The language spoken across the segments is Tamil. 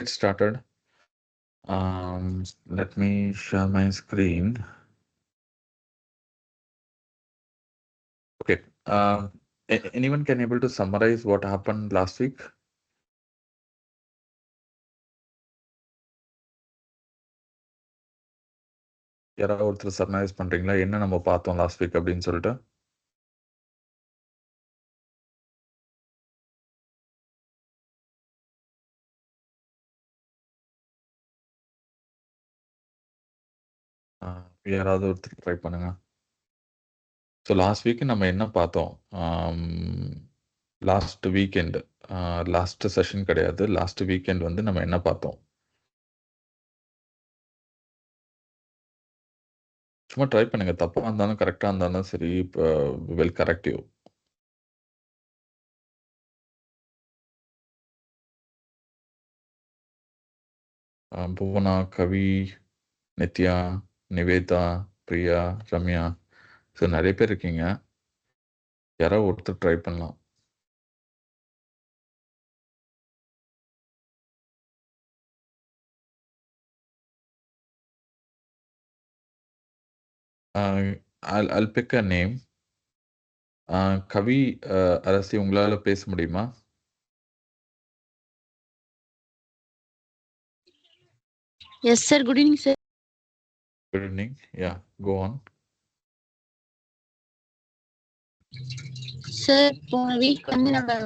get started. Let me share my screen. Okay. Anyone can able to summarize what happened last week? யாராவது ஒருத்தர் சம்மரைஸ் பண்றீங்களா? என்ன நம்ம பார்த்தோம் லாஸ்ட் வீக் அப்படின்னு சொல்லிட்டு? யாராவது ஒருத்தர் ட்ரை பண்ணுங்க. ஸோ லாஸ்ட் வீக் நம்ம என்ன பார்த்தோம்? லாஸ்ட் வீக்கெண்ட் லாஸ்ட் செஷன் கிடையாது. லாஸ்ட் வீக்கெண்ட் வந்து நம்ம என்ன பார்த்தோம்? சும்மா ட்ரை பண்ணுங்க. தப்பா இருந்தாலும் கரெக்டா இருந்தாலும் சரி, இப்போ will correct you. Bhuvana, Kavi, Nithya, Nivetha, Priya, Ramya. So நிறைய பேர் இருக்கீங்க. யாராவது ஒருத்தர் ட்ரை பண்ணலாம். I'll pick a name. கவி அரசி, உங்களால பேச முடியுமா? Yes, sir. Good evening, sir. Good evening. Yeah, go on. Sir, போன வீக் வந்து நம்ம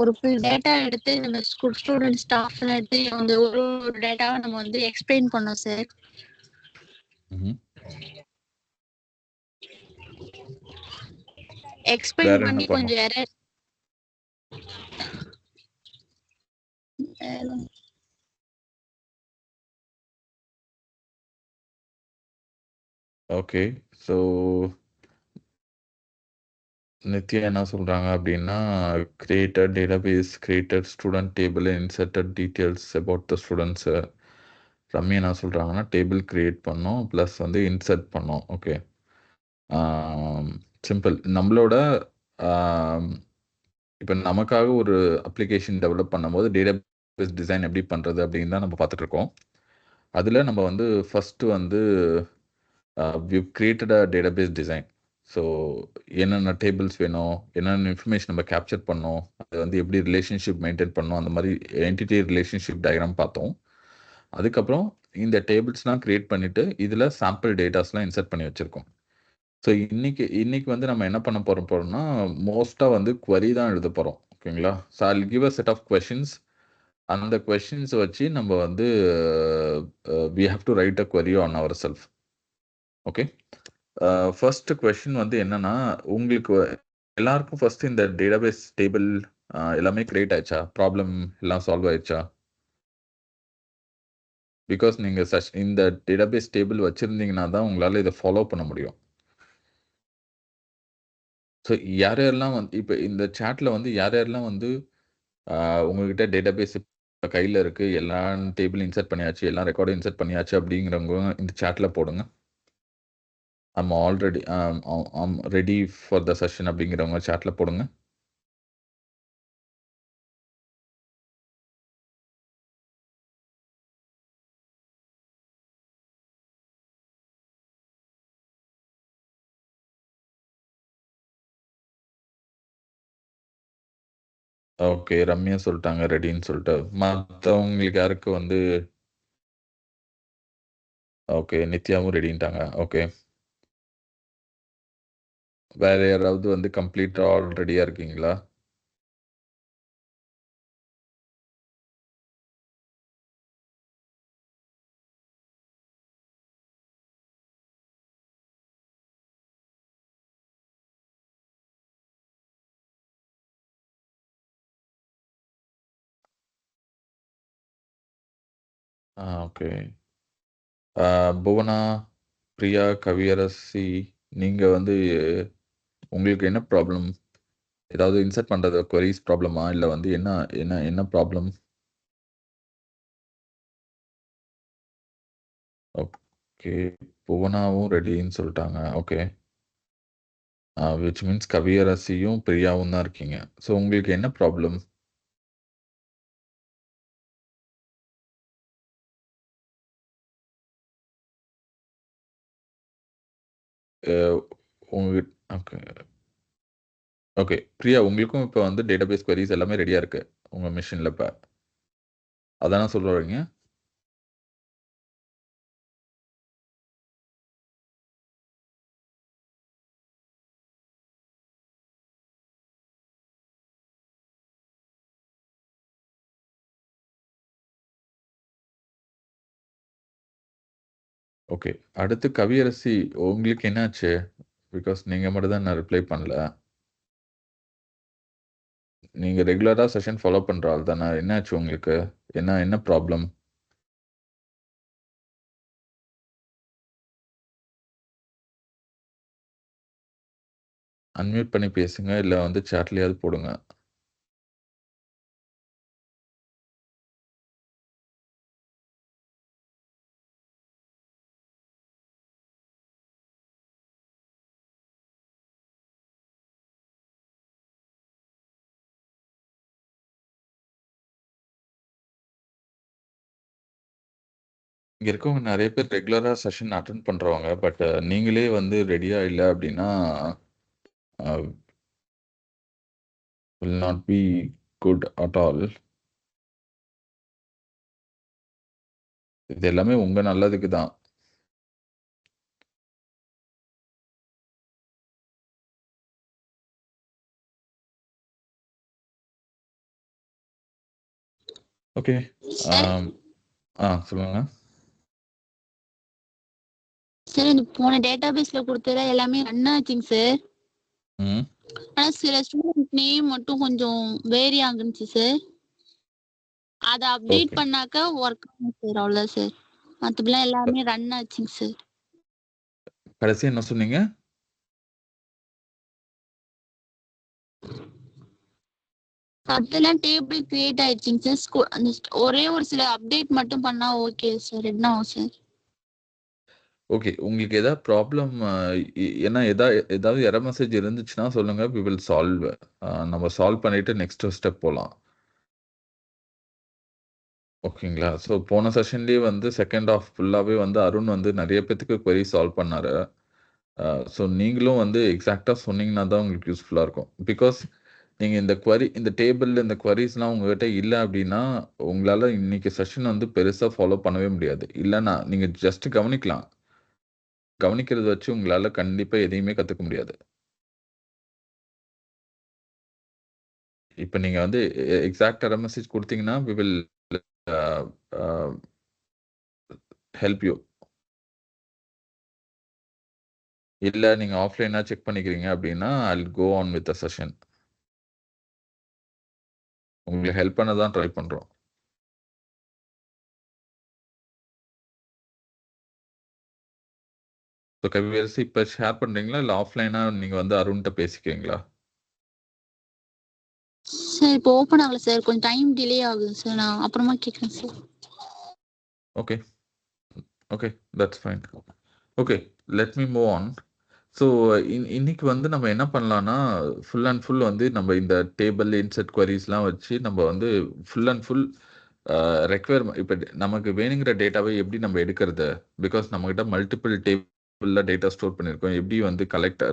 ஒரு ஃபுல் டேட்டா எடுத்து நம்ம ஸ்டூடெண்ட் ஸ்டாஃப் எடுத்து அந்த ஒரு டேட்டாவை நம்ம வந்து எக்ஸ்பிளைன் பண்ணோம் சார். எக்ஸ்பிளைன் பண்ணி கொஞ்சம் எரர். ஓகே. ஸோ நித்யா என்ன சொல்றாங்க அப்படின்னா, created database, created student table, inserted details about the students. Ramya என்ன சொல்றாங்கன்னா, டேபிள் கிரியேட் பண்ணோம் ப்ளஸ் வந்து இன்சர்ட் பண்ணோம். Okay, simple. நம்மளோட இப்போ நமக்காக ஒரு அப்ளிகேஷன் டெவலப் பண்ணும்போது டேட்டாபேஸ் டிசைன் எப்படி பண்ணுறது அப்படின்னு தான் நம்ம பார்த்துட்டு இருக்கோம். அதில் நம்ம வந்து ஃபஸ்ட்டு வந்து we've created a database design. So என்னென்ன டேபிள்ஸ் வேணும், என்னென்ன இன்ஃபர்மேஷன் நம்ம கேப்சர் பண்ணோம், அது வந்து எப்படி ரிலேஷன்ஷிப் மெயின்டைன் பண்ணோம், அந்த மாதிரி என்டிட்டி ரிலேஷன்ஷிப் டயக்ராம் பார்த்தோம். அதுக்கப்புறம் இந்த டேபிள்ஸ்லாம் க்ரியேட் பண்ணிவிட்டு இதில் சாம்பிள் டேட்டாஸ்லாம் இன்சர்ட் பண்ணி வச்சுருக்கோம். ஸோ இன்னைக்கு வந்து நம்ம என்ன பண்ண போகிறோம்னா, மோஸ்ட்டாக வந்து query தான் எழுத போகிறோம். ஓகேங்களா? So I'll give a set of questions. அந்த கொஷின்ஸ் வச்சு நம்ம வந்து we have to write a query on ourselves. Okay. First question வந்து என்னன்னா, உங்களுக்கு எல்லாருக்கும் ஃபர்ஸ்ட் இந்த டேட்டாபேஸ் டேபிள் எல்லாமே கிரியேட் ஆயிடுச்சா? ப்ராப்ளம் எல்லாம் சால்வ் ஆயிடுச்சா? பிகாஸ் நீங்க இந்த டேட்டாபேஸ் டேபிள் வச்சிருந்தீங்கன்னா தான் உங்களால இதை ஃபாலோ பண்ண முடியும். ஸோ யார் யாரெல்லாம் வந்து இப்போ இந்த சாட்ல வந்து யார் யாரெல்லாம் வந்து உங்ககிட்ட டேட்டாபேஸ் கையில் இருக்கு, எல்லா டேபிள் இன்சர்ட் பண்ணியாச்சு, எல்லா ரெக்கார்டும் இன்சர்ட் பண்ணியாச்சு அப்படிங்கிறவங்க இந்த சாட்ல போடுங்க. I'm already I'm ready for the session அப்படிங்கிறவங்க சாட்ல போடுங்க. ஓகே, ரம்யா சொல்லிட்டாங்க ரெடின்னு சொல்லிட்டு. மற்றவங்களுக்கு யாருக்கு வந்து ஓகே, நித்யாவும் ரெடின்ட்டாங்க. ஓகே, வேற யாராவது வந்து கம்ப்ளீட் ஆல் ரெடியா இருக்கீங்களா? ஓகே. புவனா, பிரியா, கவியரசி, நீங்க வந்து உங்களுக்கு என்ன ப்ராப்ளம்? ஏதாவது இன்சர்ட் பண்றது queries ப்ராப்ளமா, இல்ல வந்து என்ன என்ன என்ன ப்ராப்ளம்? ஓகே, புவனாவும் ரெடின்னு சொல்லிட்டாங்க. ஓகே, விச் மீன்ஸ் கவியரசியும் பிரியாவும் தான் இருக்கீங்க. ஸோ உங்களுக்கு என்ன ப்ராப்ளம்? உங்க ஓகே. ஓகே. பிரியா உங்களுக்கும் இப்போ வந்து டேட்டாபேஸ் queries எல்லாமே ரெடியா இருக்கு. உங்க மெஷின்ல இப்ப. அதானே சொல்ல வர்றீங்க? ஓகே. அடுத்து கவியரசி உங்களுக்கு என்னாச்சு? பிகாஸ் நீங்க மட்டும் தான் நான் ரிப்ளை பண்ணல. நீங்க ரெகுலரா செஷன் ஃபாலோ பண்ற ஆள் தானே. என்னாச்சு உங்களுக்கு? என்ன ப்ராப்ளம்? அன்மியூட் பண்ணி பேசுங்க. இல்ல வந்து சாட்லயாவது போடுங்க. இங்க இருக்கவங்க நெறைய பேர் ரெகுலரா செஷன் அட்டெண்ட் பண்றவங்க. பட் நீங்களே வந்து ரெடியா இல்ல அப்டின்னா, will not be good at all. இது எல்லாமே உங்க நல்லதுக்கு தான். ஓகே. சொல்லுங்க. சார் எனக்கு போன டேட்டாபேஸ்ல கொடுத்தது எல்லாமே ரன் ஆச்சுங்க சார். ம். ஆனா சில ஸ்டூடெண்ட் நேம் மட்டும் கொஞ்சம் வேரி ஆகுச்சு சார். அத அப்டேட் ஓகே. பண்ணாக்க ஒர்க் ஆகும் சார். அவ்வளவுதான் சார். மத்தபடி எல்லாமே ரன் ஆச்சுங்க சார். கடைசியா என்ன சொன்னீங்க? அதெல்லாம் டேபிள் கிரியேட் ஆயிடுச்சுங்க சார். அந்த ஒரே ஒரு சில அப்டேட் மட்டும் பண்ணா ஓகே சார். என்ன ஆகும் சார்? ஓகே. உங்களுக்கு ஏதாவது ப்ராப்ளம் ஏன்னா ஏதாவது எரர் மெசேஜ் இருந்துச்சுன்னா சொல்லுங்க. We will solve. நம்ம சால்வ் பண்ணிட்டு நெக்ஸ்ட் ஸ்டெப் போலாம். ஓகேங்களா? ஸோ போன செஷன்லயே வந்து செகண்ட் ஹாஃப் ஃபுல்லாவே வந்து அருண் வந்து நெறைய பேத்துக்கு query சால்வ் பண்ணாரு. ஸோ நீங்களும் வந்து எக்ஸாக்ட்டா சொன்னீங்கன்னா தான் உங்களுக்கு யூஸ்ஃபுல்லா இருக்கும். பிகாஸ் நீங்க இந்த டேபிள்ல இந்த queryஸ்லாம் உங்ககிட்ட இல்ல அப்டின்னா, உங்களால இன்னைக்கு செஷன் வந்து பெருசா ஃபாலோ பண்ணவே முடியாது. இல்லன்னா நீங்க ஜஸ்ட் கவனிக்கலாம். கவனிக்கிறத வச்சு உங்களால கண்டிப்பா எதையுமே கத்துக்க முடியாது. இப்ப நீங்க வந்து எக்ஸாக்ட் எரர் மெசேஜ் குடுத்தீங்கன்னா, we will uh uh help you. இல்ல நீங்க ஆஃப்லைனா செக் பண்ணிக்கிறீங்க அப்டின்னா, I will go on with the session. உங்களுக்கு ஹெல்ப் பண்ண தான் ட்ரை பண்றோம். ஸோ கவியரசி இப்ப ஷேர் பண்றீங்களா? இல்ல ஆஃப்லைனா நீங்க வந்து அருண்ட்ட பேசிக்கிறீங்களா? சார் இப்போ ஓபன் ஆகல சார். கொஞ்சம் டைம் டிலே ஆகுது சார். நான் அப்புறமா கேட்குறேன் sir. Okay. Okay. That's fine. Okay. Let me move on. So இன்னைக்கு வந்து நம்ம என்ன பண்ணலாம்னா, ஃபுல் அண்ட் ஃபுல் வந்து நம்ம இந்த டேபிள், இன்சர்ட் queryஸ்லாம் வச்சு நம்ம வந்து ஃபுல் அண்ட் ஃபுல் இப்ப நமக்கு வேணுங்கிற டேட்டாவை எப்படி நம்ம எடுக்கிறது? பிகாஸ் நம்மகிட்ட மல்டிபிள் டேபிள்ல டேட்டா ஸ்டோர் பண்ணியிருக்கோம். எப்படி வந்து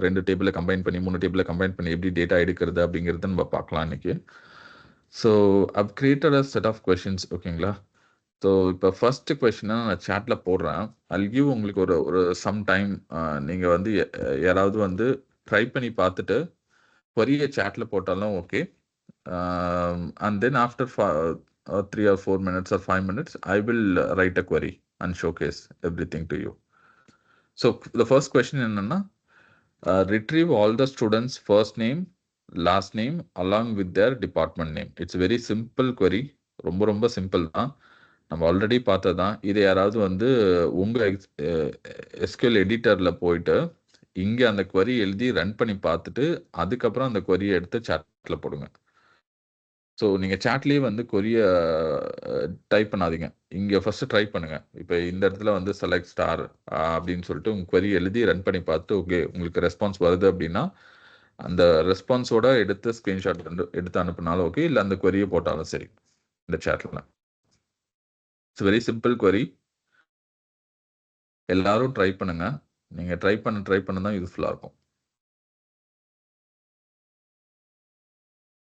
2 டேபிள கம்பைன் பண்ணி, 3 டேபிள கம்பைன் பண்ணி எப்படி டேட்டா எடுக்கிறது அப்படிங்கிறத நம்ம பார்க்கலாம் இன்னைக்கு. So I've created a set of questions. ஓகேங்களா? ஸோ இப்போ ஃபர்ஸ்ட் கொஸ்டினை நான் சாட்ல போடுறேன். ஐல் கிவ் உங்களுக்கு ஒரு சம் டைம். நீங்க வந்து யாராவது வந்து ட்ரை பண்ணி பார்த்துட்டு query சாட்ல போட்டாலும் okay. And then after 3 or 4 minutes or 5 minutes, I will write a query and showcase everything to you. So the first question என்னன்னா, retrieve all the students' first name, last name along with their department name. It's a very simple query. ரொம்ப ரொம்ப சிம்பிள் தான். நம்ம ஆல்ரெடி பார்த்தது தான். இதை யாராவது வந்து உங்க SQL எடிட்டர்ல போயிட்டு இங்க அந்த query எழுதி ரன் பண்ணி பார்த்துட்டு அதுக்கப்புறம் அந்த query எடுத்து சாட்ல போடுங்க. ஸோ நீங்க சாட்லயே வந்து query டைப் பண்ணாதீங்க. இங்க ஃபர்ஸ்ட் ட்ரை பண்ணுங்க. இப்ப இந்த இடத்துல வந்து செலக்ட் ஸ்டார் அப்படின்னு சொல்லிட்டு உங்க query எழுதி ரன் பண்ணி பார்த்து ஓகே உங்களுக்கு ரெஸ்பான்ஸ் வருது அப்படின்னா, அந்த ரெஸ்பான்ஸோட எடுத்து ஸ்கிரீன்ஷாட் எடுத்து அனுப்புனாலும் ஓகே. இல்ல அந்த query போட்டாலும் சரி இந்த சாட்ல. It's very simple query. எல்லாரும் ட்ரை பண்ணுங்க. நீங்கள் ட்ரை பண்ண தான் யூஸ்ஃபுல்லாக இருக்கும்.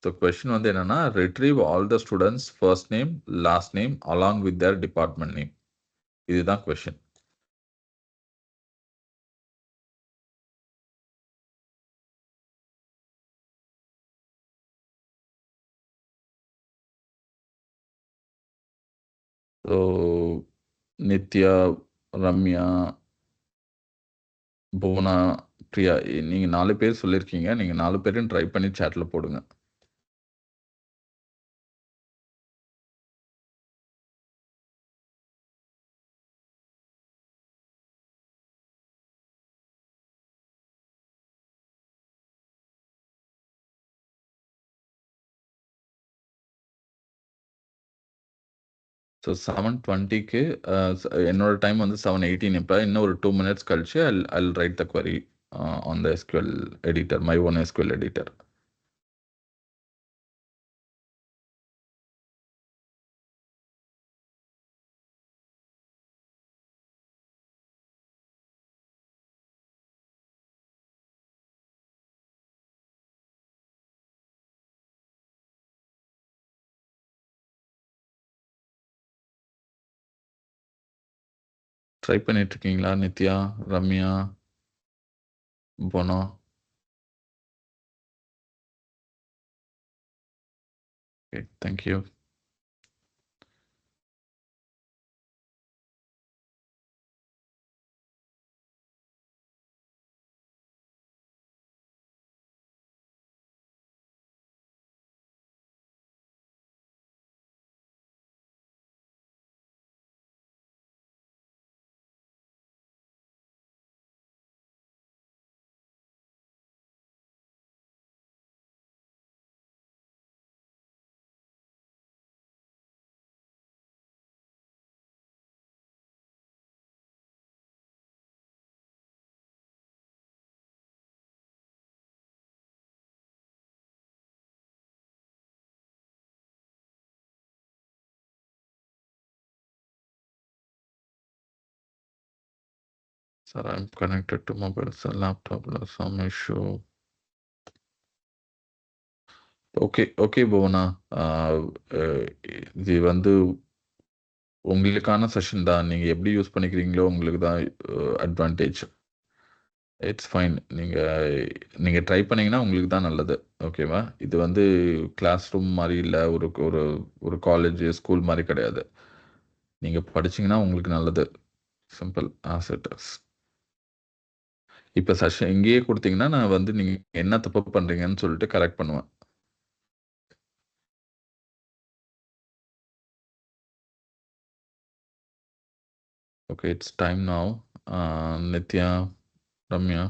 ஸோ கொஸ்டின் வந்து என்னன்னா, retrieve all the students first name last name along with their department name. இதுதான் கொஸ்டின். ஸோ நித்யா, ரம்யா, புவனா, பிரியா, நீங்கள் 4 பேர் சொல்லியிருக்கீங்க. நீங்கள் 4 பேரும் ட்ரை பண்ணி சேட்டில் போடுங்க. ஸோ 7:20க்கு என்னோட டைம் வந்து 7:18. இப்போ இன்னும் ஒரு 2 minutes கழிச்சு I'll write the query on the SQL editor, my own SQL editor. Try பண்ணிட்டு இருக்கீங்களா நித்யா, ரம்யா, போனா? Okay, thank you. Sir, I'm connected to mobile, sir. Laptop, some issue. Okay Bhuvana. இது வந்து உங்களுக்கான செஷன் தான். நீங்கள் எப்படி யூஸ் பண்ணிக்கிறீங்களோ உங்களுக்கு தான் அட்வான்டேஜ். It's fine. நீங்கள் ட்ரை பண்ணீங்கன்னா உங்களுக்கு தான் நல்லது. ஓகேவா? இது வந்து கிளாஸ் ரூம் மாதிரி இல்லை, ஒரு ஒரு ஒரு காலேஜ் ஸ்கூல் மாதிரி கிடையாது. நீங்கள் படிச்சீங்கன்னா உங்களுக்கு நல்லது. Simple as it is. இப்போ செஷன் இங்கேயே கொடுத்தீங்கன்னா நான் வந்து நீங்கள் என்ன தப்பு பண்ணுறீங்கன்னு சொல்லிட்டு கரெக்ட் பண்ணுவேன். Okay, it's time now. Nithya, Ramya.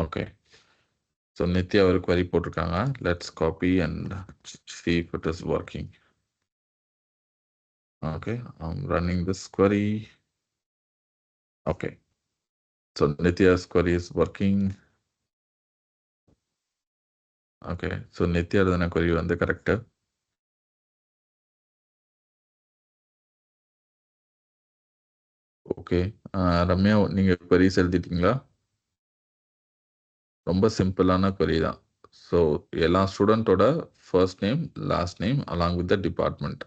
Okay, so Nithya ஒரு query போட்டிருக்காங்க. Let's copy and see if it is working. Okay, I'm running this query. Okay, so Nitya's query is working. Okay, so Nitya எழுதின query வந்து கரெக்ட். ஓகே, ரம்யா நீங்கள் queries எழுதிட்டீங்களா? ரொம்ப சிம்பிளான query தான். ஸோ எல்லா ஸ்டூடெண்ட்டோட first name last name along with the department.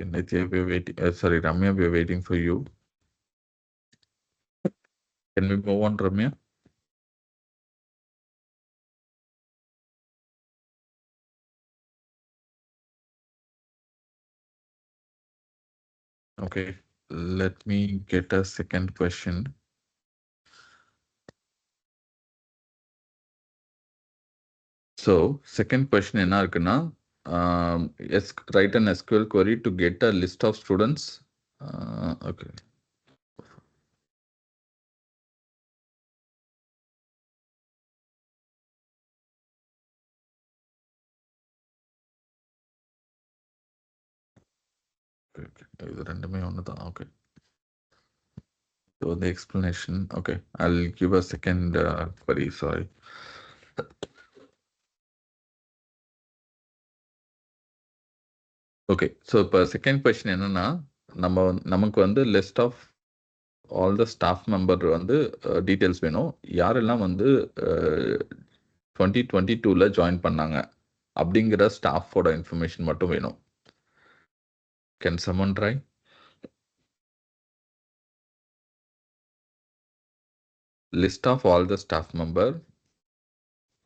Okay, Nitya, we are waiting. Sorry, Ramya, we are waiting for you. Can we move on, Ramya? Okay, let me get a second question. So, second question என்ன இருக்குன்னா, write an SQL query to get a list of students. Okay. இது ரெண்டுமே ஒன்று தான். Okay. So the explanation. Okay, I'll give a second query. Sorry. Okay, so இப்போ செகண்ட் கொஸ்டின் என்னன்னா, நமக்கு வந்து list of all the staff member வந்து டீட்டெயில்ஸ் வேணும். யாரெல்லாம் வந்து 2022ல ஜாயின் பண்ணாங்க அப்படிங்கிற ஸ்டாஃபோட இன்ஃபர்மேஷன் மட்டும் வேணும். Can someone try? List of all the staff member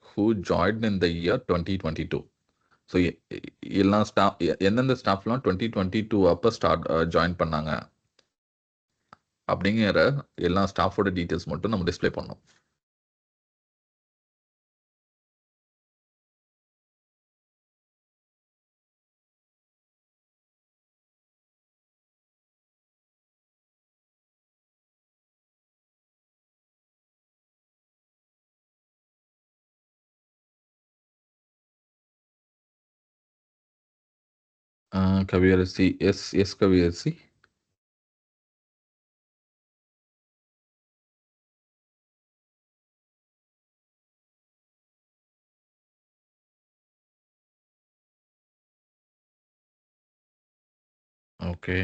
who joined in the year 2022. So எல்லா ஸ்டாஃப் எந்தெந்த ஸ்டாஃப்லாம் 2022 அப்போ ஜாயின் பண்ணாங்க அப்படிங்கிற எல்லா ஸ்டாஃபோட டீட்டெயில்ஸ் மட்டும் நம்ம டிஸ்பிளே பண்ணோம். Kaviyarasi, yes Kaviyarasi. Okay.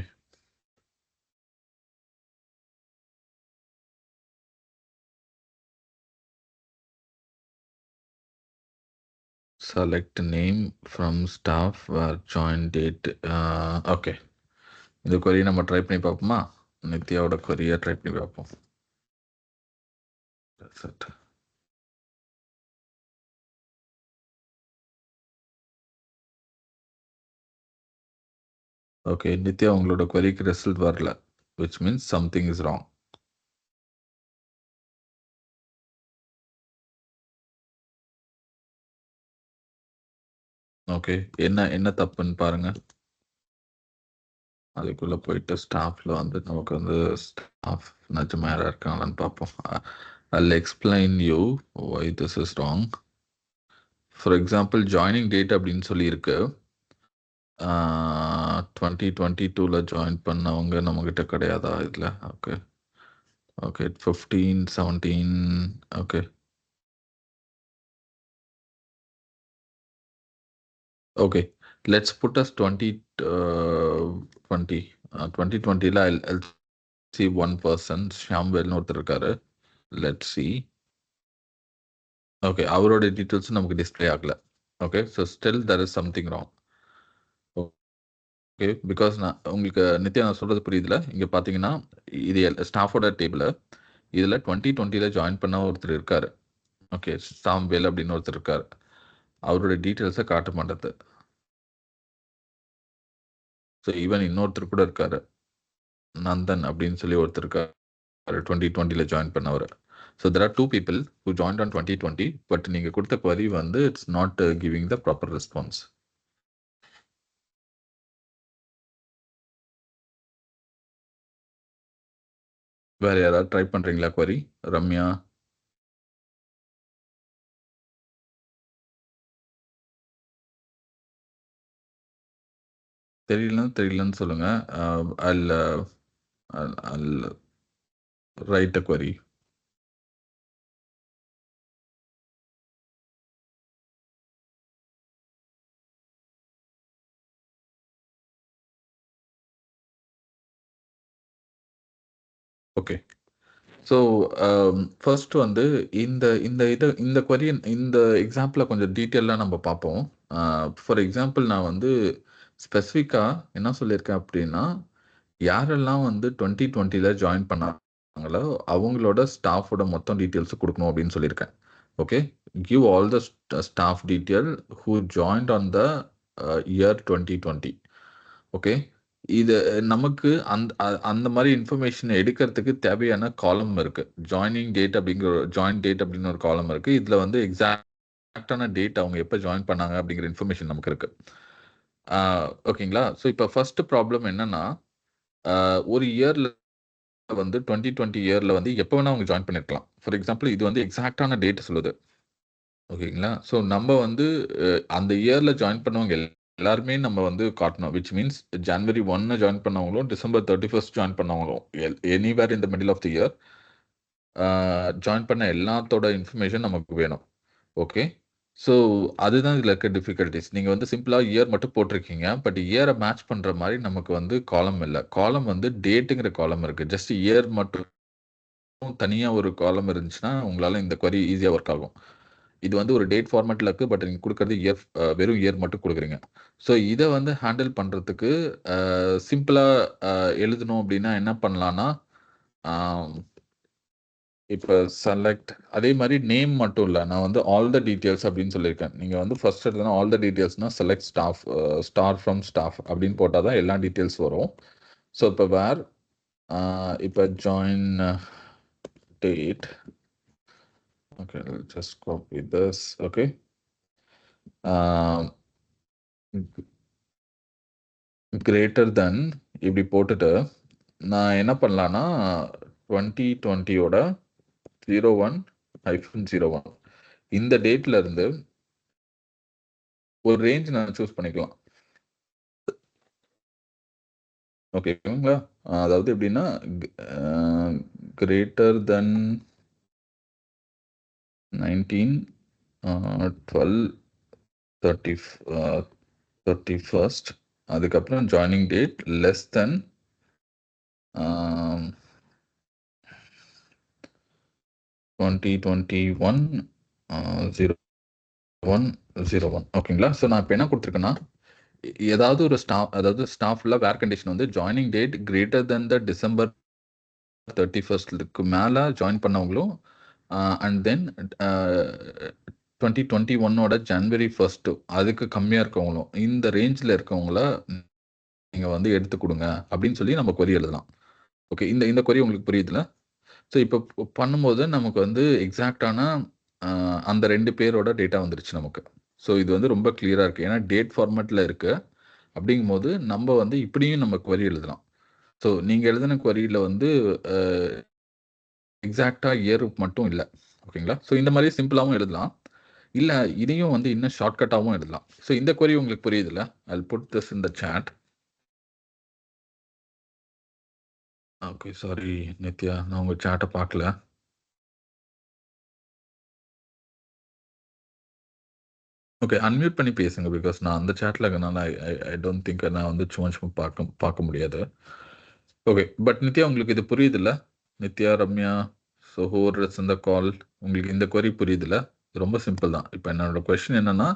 Select name from staff join date. Okay, இந்த கொரியை நம்ம ட்ரை பண்ணி பார்ப்போமா? நித்யாவோட கொரியை ட்ரை பண்ணி பார்ப்போம். ஓகே, நித்யா உங்களோட கொரிக்கு ரிசல்ட் வரல, which means something is wrong. Okay, என்ன தப்புன்னு பாருங்க. அதுக்குள்ள போயிட்டு ஸ்டாஃப்ல வந்து நமக்கு வந்து ஸ்டாஃப் நிஜமா யாரா இருக்காங்களான்னு பார்ப்போம். I'll explain you why this is wrong. For example, joining date அப்படின்னு சொல்லி இருக்கு. 2022ல ஜாயின் பண்ணவங்க நம்மகிட்ட கிடையாதா இதுல? Okay okay, 15, 17. Okay okay, let's put us 2020. 2020ல I'll see one person, ஷாம்வேல்னு ஒருத்தர் இருக்காரு. Let's see. ஓகே, அவரோட டீட்டெயில்ஸ் நமக்கு டிஸ்பிளே ஆகல. Okay, so still there is something wrong. Okay, because நான் உங்களுக்கு நித்யா நான் சொல்றது புரியுதுல. இங்க பாத்தீங்கன்னா இது ஸ்டாஃபோட டேபிள். இதுல 2020ல ஜாயின் பண்ண ஒருத்தர் இருக்காரு. ஓகே, சாம்வேல் அப்படின்னு ஒருத்தர் இருக்காரு. அவரோட டீட்டெயில்ஸை காட்ட மாட்டேது. ஸோ ஈவன் இன்னொருத்தர் கூட இருக்காரு, நந்தன் அப்படின்னு சொல்லி ஒருத்தர் இருக்காரு, 2020ல ஜாயின் பண்ணவர். So there are 2 people who joined on 2020, but நீங்க கொடுத்த query வந்து it's not giving the proper response. வேற யாராவது ட்ரை பண்றீங்களா query? ரம்யா, தெரியலன்னு சொல்லுங்க. I'll write a query. Okay, so first வந்து இந்த query இந்த எக்ஸாம்பிளை கொஞ்சம் டீட்டெயிலாக நம்ம பார்ப்போம். ஃபார் எக்ஸாம்பிள் நான் வந்து ஸ்பெசிஃபிக்காக என்ன சொல்லியிருக்கேன் அப்படின்னா, யாரெல்லாம் வந்து 2020ல ஜாயின் பண்ணாங்களோ அவங்களோட ஸ்டாஃபோட மொத்தம் டீட்டெயில்ஸ் கொடுக்கணும் அப்படின்னு சொல்லியிருக்கேன். Okay, give all the staff detail who joined on the year 2020. Okay, இது நமக்கு அந்த மாதிரி இன்ஃபர்மேஷன் எடுக்கிறதுக்கு தேவையான காலம் இருக்கு. ஜாயின் டேட் அப்படின்னு ஒரு காலம் இருக்கு. இதுல வந்து எக்ஸாக்டான டேட் அவங்க எப்போ ஜாயின் பண்ணாங்க அப்படிங்கிற இன்ஃபர்மேஷன் நமக்கு இருக்கு. ஓகேங்களா? ஸோ இப்போ ஃபர்ஸ்ட் ப்ராப்ளம் என்னன்னா, ஒரு இயர்ல வந்து 2020 இயர்ல வந்து எப்போ வேணா அவங்க ஜாயின் பண்ணிருக்கலாம். ஃபார் எக்ஸாம்பிள் இது வந்து எக்ஸாக்டான டேட் சொல்லுது. ஓகேங்களா? ஸோ நம்ம வந்து அந்த இயர்ல ஜாயின் பண்ணவங்க எல்லாருமே நம்ம வந்து காட்டணும். விச் மீன்ஸ் ஜனவரி 1 ஜாயின் பண்ணவங்களும், December 31 ஜாயின் பண்ணவங்களும், anywhere in the middle of the year join பண்ண எல்லாத்தோட இன்ஃபர்மேஷன் நமக்கு வேணும். ஓகே. ஸோ அதுதான் இதில் இருக்க டிஃபிகல்ட்டிஸ். நீங்கள் வந்து சிம்பிளாக இயர் மட்டும் போட்டிருக்கீங்க. பட் இயரை மேட்ச் பண்ணுற மாதிரி நமக்கு வந்து காலம் இல்லை. காலம் வந்து டேட்டுங்கிற காலம் இருக்குது. ஜஸ்ட் இயர் மட்டும் தனியாக ஒரு காலம் இருந்துச்சுன்னா உங்களால் இந்த query ஈஸியாக ஒர்க் ஆகும். இது வந்து ஒரு டேட் ஃபார்மேட்டில் இருக்குது. பட் நீங்கள் கொடுக்குறது இயர், வெறும் இயர் மட்டும் கொடுக்குறீங்க. ஸோ இதை வந்து ஹேண்டில் பண்ணுறதுக்கு சிம்பிளாக எழுதணும் அப்படின்னா என்ன பண்ணலான்னா, இப்போ செலக்ட் அதே மாதிரி நேம் மட்டும் இல்லை, நான் வந்து ஆல் த டீட்டெயில்ஸ் அப்படின்னு சொல்லியிருக்கேன். நீங்கள் வந்து ஃபர்ஸ்ட் எடுத்தனா ஆல் த டீட்டெயில்ஸ்னால் select staff, star from staff அப்படின்னு போட்டால் தான் எல்லா டீட்டெயில்ஸ் வரும். ஸோ இப்போ வேர் இப்போ join date, okay just copy this. Okay, greater than இப்படி போட்டுட்டு நான் என்ன பண்ணலான்னா 2020யோட 01-01 இந்த டேட்ல இருந்து ஒரு ரேஞ்ச் நான் சூஸ் பண்ணிக்கலாம். ஓகேங்களா? அதாவது எப்படின்னா கிரேட்டர் தென் 19 12 31 அதுக்கப்புறம் ஜாயினிங் டேட் லெஸ் தென் 2021 0101. ஓகேங்களா? ஸோ நான் இப்போ என்ன கொடுத்துருக்கேன்னா, ஏதாவது ஒரு ஸ்டாஃப், அதாவது ஸ்டாஃப்ல வேர் கண்டிஷன் வந்து ஜாயினிங் டேட் கிரேட்டர் தென் த December 31 மேலே ஜாயின் பண்ணவங்களும் அண்ட் தென் 2021ஓட January 1 அதுக்கு கம்மியாக இருக்கவங்களும் இந்த ரேஞ்சில் இருக்கவங்கள நீங்கள் வந்து எடுத்து கொடுங்க அப்படின்னு சொல்லி நம்ம query எழுதலாம். ஓகே, இந்த query உங்களுக்கு புரியுதுல? ஸோ இப்போ பண்ணும்போது நமக்கு வந்து எக்ஸாக்டான அந்த 2 பேரோட டேட்டா வந்துருச்சு நமக்கு. ஸோ இது வந்து ரொம்ப கிளியராக இருக்குது. ஏன்னா டேட் ஃபார்மேட்டில் இருக்குது. அப்படிங்கும்போது நம்ம வந்து இப்படியும் நம்ம query எழுதலாம். ஸோ நீங்கள் எழுதின queryல வந்து எக்ஸாக்டாக இயர் மட்டும் இல்லை. ஓகேங்களா? ஸோ இந்த மாதிரி சிம்பிளாகவும் எழுதலாம். இல்லை இதையும் வந்து இன்னும் ஷார்ட்கட்டாகவும் எழுதலாம். ஸோ இந்த query உங்களுக்கு புரியுதுல்ல? I'll put this in the chat. Okay, sorry Nithya, நான் உங்கள் சேட்டை பார்க்கல. ஓகே, அன்மியூட் பண்ணி பேசுங்க. பிகாஸ் நான் அந்த சேட்டில் இருக்கனால ஐ டோன்ட் திங்க் நான் வந்து சும்மா பார்க்க முடியாது. ஓகே, பட் நித்யா உங்களுக்கு இது புரியுதுல்ல? நித்யா, ரம்யா, ஹூர் இஸ் இன் த கால், உங்களுக்கு இந்த query புரியுதுல்ல? ரொம்ப சிம்பிள் தான். இப்போ என்னோட கொஸ்டின் என்னன்னா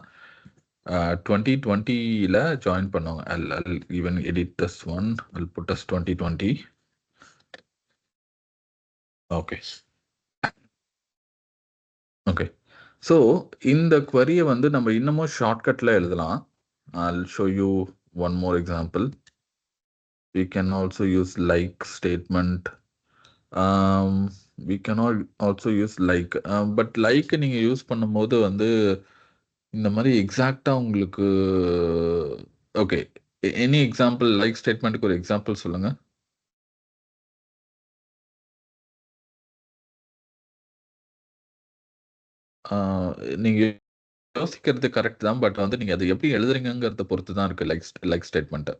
2020ல ஜாயின் பண்ணவங்க, I'll even edit this one. I'll put as 2020. Okay okay. So இந்த query-யை வந்து நம்ம இன்னமும் ஷார்ட்கட்டில் எழுதலாம். I'll show you one more example. We can also use like statement. We can also use like. But like நீங்கள் யூஸ் பண்ணும்போது வந்து இந்த மாதிரி எக்ஸாக்டாக உங்களுக்கு ஓகே, எனி எக்ஸாம்பிள் லைக் ஸ்டேட்மெண்ட்டுக்கு ஒரு எக்ஸாம்பிள் சொல்லுங்க. நீங்க யோசிக்கிறது கரெக்ட் தான். பட் வந்து நீங்க அதை எப்படி எழுதுறீங்கிறத பொறுத்து தான் இருக்கு like statement.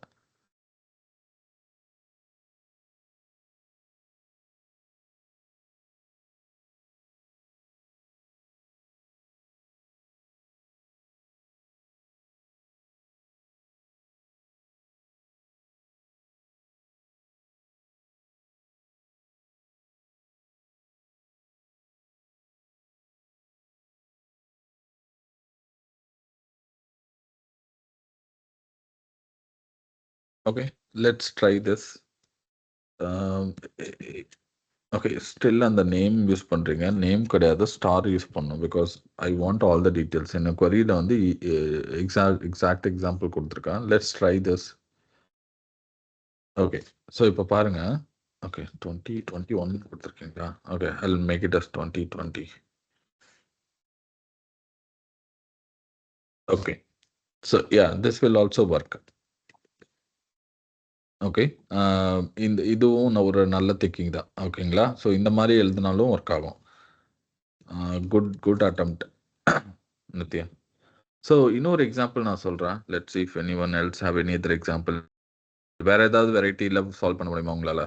Okay, let's try this. Okay, still அந்த நேம் யூஸ் பண்ணுறீங்க. நேம் கிடையாது, ஸ்டார் யூஸ் பண்ணணும். Because I want all the details. என்ன query-ல வந்து எக்ஸாக்ட் எக்ஸாம்பிள் கொடுத்துருக்கேன். Let's try this. Okay, so இப்போ பாருங்க. ஓகே, 2021 கொடுத்துருக்கீங்களா? Okay, I'll make it as 2020. Okay, so yeah, this will also work. Okay, இதுவும் ஒரு நல்ல திங்கிங் தான். ஓகேங்களா? ஸோ இந்த மாதிரி எழுதினாலும் ஒர்க் ஆகும். Good attempt Nithya. ஸோ இன்னொரு எக்ஸாம்பிள் நான் சொல்கிறேன். Let's see if anyone else have any other example. வேற ஏதாவது வெரைட்டியில் சால்வ் பண்ண முடியுமா உங்களால்?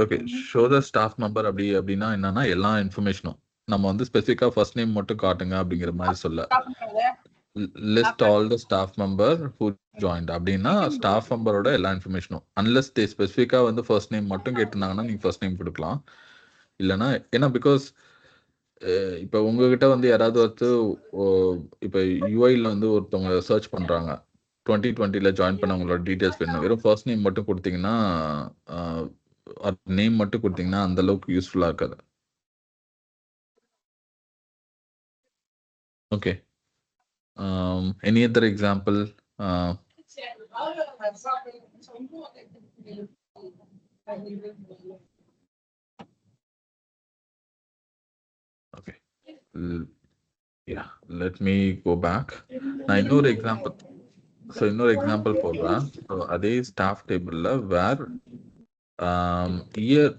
Okay, show the staff member அப்படின்னா என்னன்னா எல்லா இன்ஃபர்மேஷனும் நம்ம வந்து ஸ்பெசிஃபிக்காக ஃபர்ஸ்ட் நேம் மட்டும் காட்டுங்க அப்படிங்கிற மாதிரி சொல்ல. List all the staff member who joined அப்படின்னா ஸ்டாஃப் மெம்பரோட எல்லா இன்ஃபர்மேஷனும். அன்லெஸ் தே ஸ்பெசிஃபிக்காக வந்து ஃபர்ஸ்ட் நேம் மட்டும் கேட்டிருந்தாங்கன்னா நீங்கள் ஃபர்ஸ்ட் நேம் கொடுக்கலாம். இல்லைன்னா ஏன்னா பிகாஸ் இப்போ உங்ககிட்ட வந்து யாராவது வந்து இப்போ யூஐயில் வந்து ஒருத்தவங்க சர்ச் பண்ணுறாங்க, 2020 ஜாயின் பண்ணவங்களோட டீட்டெயில்ஸ் வேணும். வெறும் ஃபர்ஸ்ட் நேம் மட்டும் கொடுத்தீங்கன்னா, நேம் மட்டும் கொடுத்தீங்கன்னா அந்த அளவுக்கு யூஸ்ஃபுல்லாக இருக்காது. Okay, any other example? Okay, yeah, let me go back. நான் இன்னொரு எக்ஸாம்பிள் போடுறேன். அதே ஸ்டாஃப் டேபிள்ல வேர் இயர்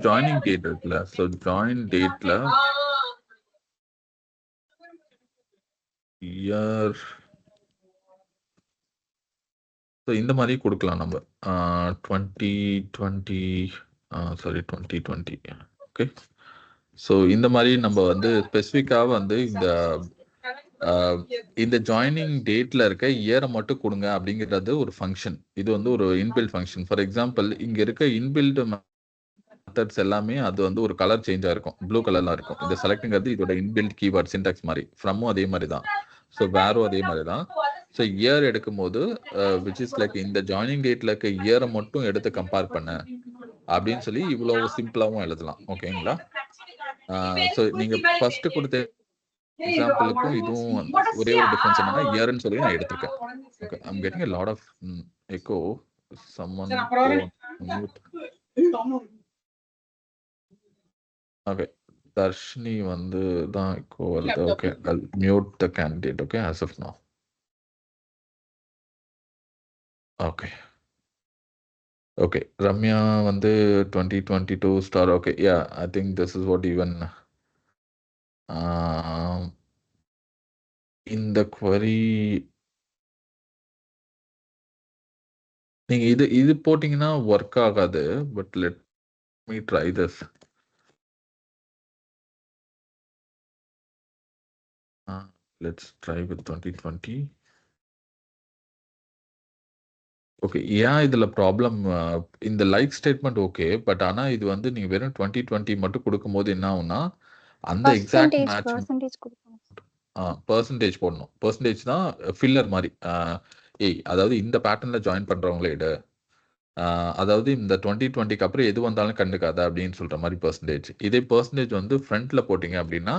ஜாயினிங் டேட் இருக்குல்ல, ஸோ ஜாயின் டேட்ல இயர், ஸோ இந்த மாதிரி கொடுக்கலாம் நம்ம 2020. ஓகே, ஸோ இந்த மாதிரி நம்ம வந்து ஸ்பெசிஃபிக்காக வந்து இந்த ஜாயினிங் டேட்ல இருக்க இயரை மட்டும் கொடுங்க அப்படிங்கிறது ஒரு ஃபங்க்ஷன். இது வந்து ஒரு இன்பில்ட் ஃபங்க்ஷன். ஃபார் எக்ஸாம்பிள் இங்க இருக்க இன்பில்ட் மெத்தட்ஸ் எல்லாமே அது வந்து ஒரு கலர் சேஞ்சாக இருக்கும், ப்ளூ கலர்லாம் இருக்கும். இந்த செலக்ட்ங்கிறது இதோட இன்பில்ட் கீவேர்ட் சின்டாக்ஸ் மாதிரி. ஃப்ரம்மும் அதே மாதிரி தான், ஸோ வேரும் அதே மாதிரி தான். ஸோ இயர் எடுக்கும்போது விச் இஸ் லைக் இந்த ஜாயினிங் டேட்ல இருக்க இயரை மட்டும் எடுத்து கம்பேர் பண்ண அப்படின்னு சொல்லி இவ்வளோ சிம்பிளாகவும் எழுதலாம். ஓகேங்களா? ஸோ நீங்கள் ஃபர்ஸ்ட் கொடுத்த எக்ஸாம்பிளுக்கும் இதுவும் ஒரே ஒரு டிஃபரன்ஸ் என்னன்னா இயர்னு சொல்லி நான் எடுத்திருக்கேன். Okay, I'm getting a lot of echo. Someone mute. Okay, Dharshini வந்து தான் echo வருது. Okay, I'll mute the candidate. Okay, as of now. Okay, okay, Ramya வந்து 2022 star. Okay, yeah, I think this is what even இந்த query நீங்க இது போட்டீங்கன்னா ஒர்க் ஆகாது. But let me try this. Let's try with 2020. Okay, ஏன் இதுல ப்ராப்ளம்? இந்த லைக் ஸ்டேட்மெண்ட் ஓகே, பட் ஆனா இது வந்து நீங்க வெறும் 2020 மட்டும் கொடுக்கும்போது என்ன ஆகும்னா அந்த எக்ஸாக்ட் மேட்ச் பெர்சன்டேஜ் போடணும். பெர்சன்டேஜ் தான் ஃபில்லர் மாதிரி. அதாவது இந்த பேட்டர்ன்ல ஜாயின் பண்றவங்களே எடு, அதாவது இந்த 2020க்கு அப்புறம் எது வந்தாலும் கண்டுக்காத அப்படின்னு சொல்ற மாதிரி பெர்சன்டேஜ். இதே பெர்சன்டேஜ் வந்து ஃப்ரண்ட்ல போட்டீங்க அப்படின்னா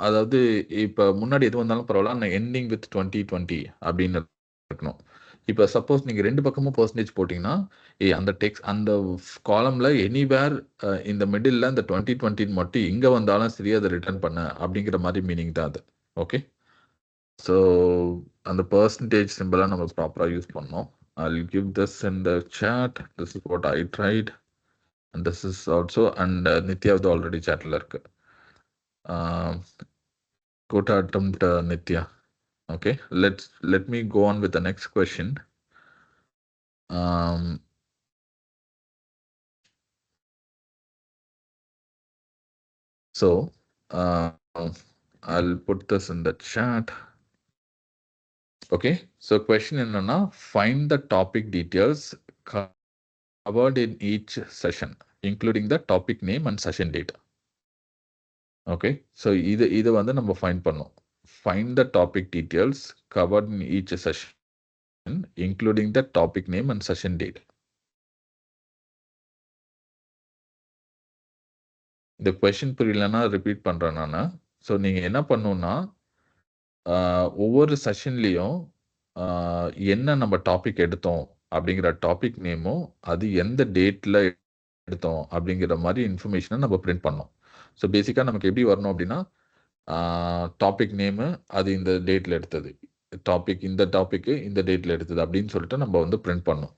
அதாவது இப்போ முன்னாடி எது வந்தாலும் பரவாயில்ல, எண்டிங் வித் 2020 அப்படின்னு இருக்கணும். இப்போ சப்போஸ் நீங்கள் ரெண்டு பக்கமும் பெர்சன்டேஜ் போட்டிங்கன்னா அந்த டெக்ஸ்ட் அந்த காலம்ல எனிவேர் இந்த மிடில் இந்த 2020 மட்டும் எங்கே வந்தாலும் சரி அதை ரிட்டர்ன் பண்ண அப்படிங்கிற மாதிரி மீனிங் தான் அது. ஓகே, ஸோ அந்த பெர்சன்டேஜ் சிம்பிளாக நம்ம ப்ராப்பராக யூஸ் பண்ணோம். I'll give this in the chat. This is what I tried and this is also, and Nithya is already chatல இருக்கு. Good attempt, Nithya. Okay, let me go on with the next question. So I'll put this in the chat. Okay, so question என்னன்னா, find the topic details covered in each session including the topic name and session date. Okay. So இது வந்து நம்ம ஃபைண்ட் பண்ணோம். Find the topic details covered in each session including the topic name and session date. இந்த கொஸ்டின் புரியலன்னா ரிப்பீட் பண்றேன் நானு. ஸோ நீங்க என்ன பண்ணணும்னா, ஒவ்வொரு செஷன்லயும் என்ன நம்ம டாபிக் எடுத்தோம் அப்படிங்கிற டாபிக் நேமும், அது எந்த டேட்ல எடுத்தோம் அப்படிங்கிற மாரி இன்ஃபர்மேஷன நம்ம பிரிண்ட் பண்ணோம். ஸோ பேசிக்கா நமக்கு எப்படி வரணும் அப்படின்னா, டாபிக் நேமு அது இந்த டேட்ல எடுத்தது. இந்த டாபிக்கு இந்த டேட்ல எடுத்தது அப்படின்னு சொல்லிட்டு நம்ம வந்து பிரிண்ட் பண்ணோம்.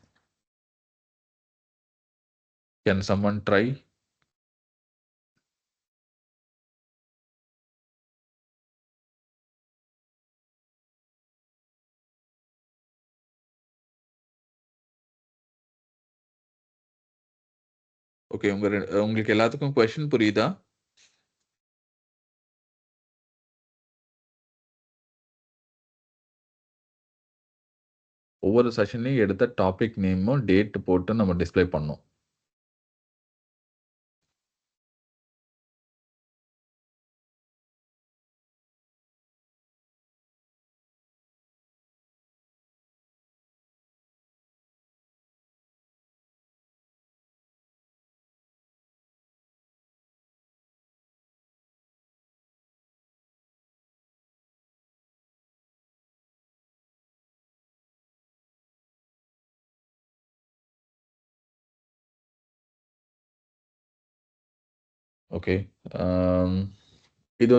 Can someone try? ஓகே. உங்களுக்கு எல்லாத்துக்கும் கொஸ்டின் புரியுதா? ஒவ்வொரு செஷன்லயும் எடுத்த டாபிக் நேமும், டேட் போட்டு நம்ம டிஸ்ப்ளே பண்ணோம். ஓகே. இது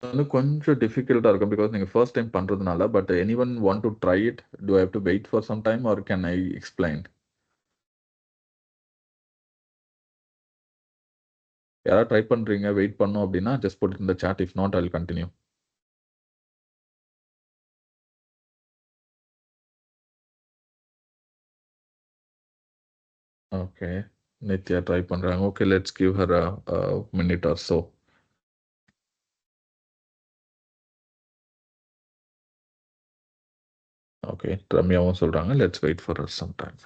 வந்து கொஞ்சம் டிஃபிகல்ட்டா இருக்கும். பிகாஸ் நீங்க ஃபர்ஸ்ட் டைம் பண்றதுனால. But anyone want to try it? Do I have to wait for some time or can I explain? யாராவது ட்ரை பண்றீங்க, வெயிட் பண்ணணும் அப்படின்னா just put it in the chat. If not I will continue. Okay. Nithya try பண்றாங்க. Okay, let's give her a minute or so. Okay. ரம்யாவும் சொல்றாங்க. Let's wait for her some time.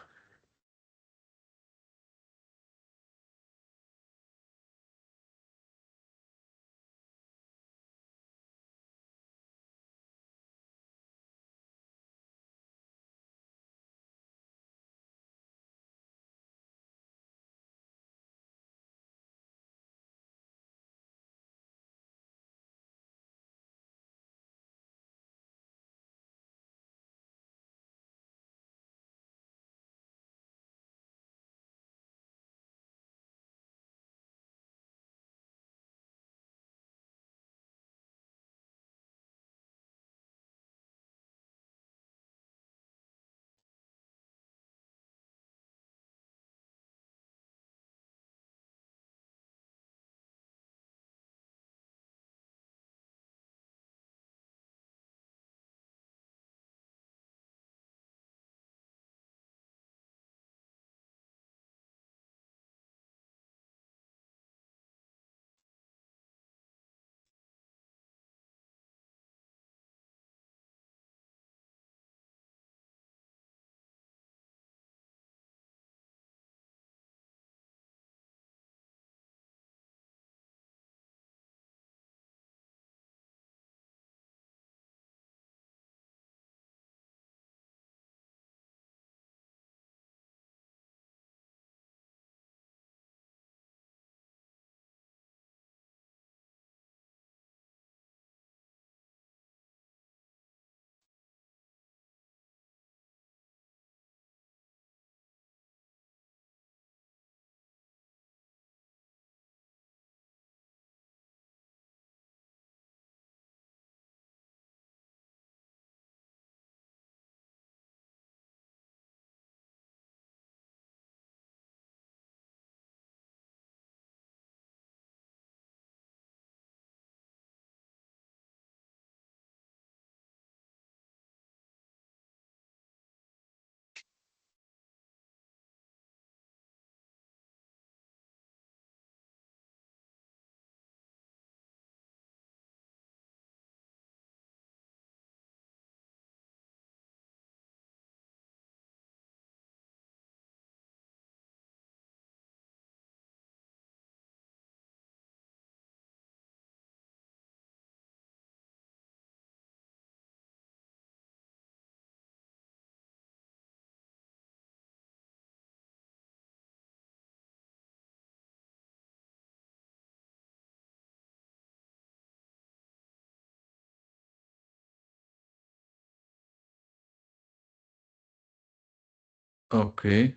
Okay.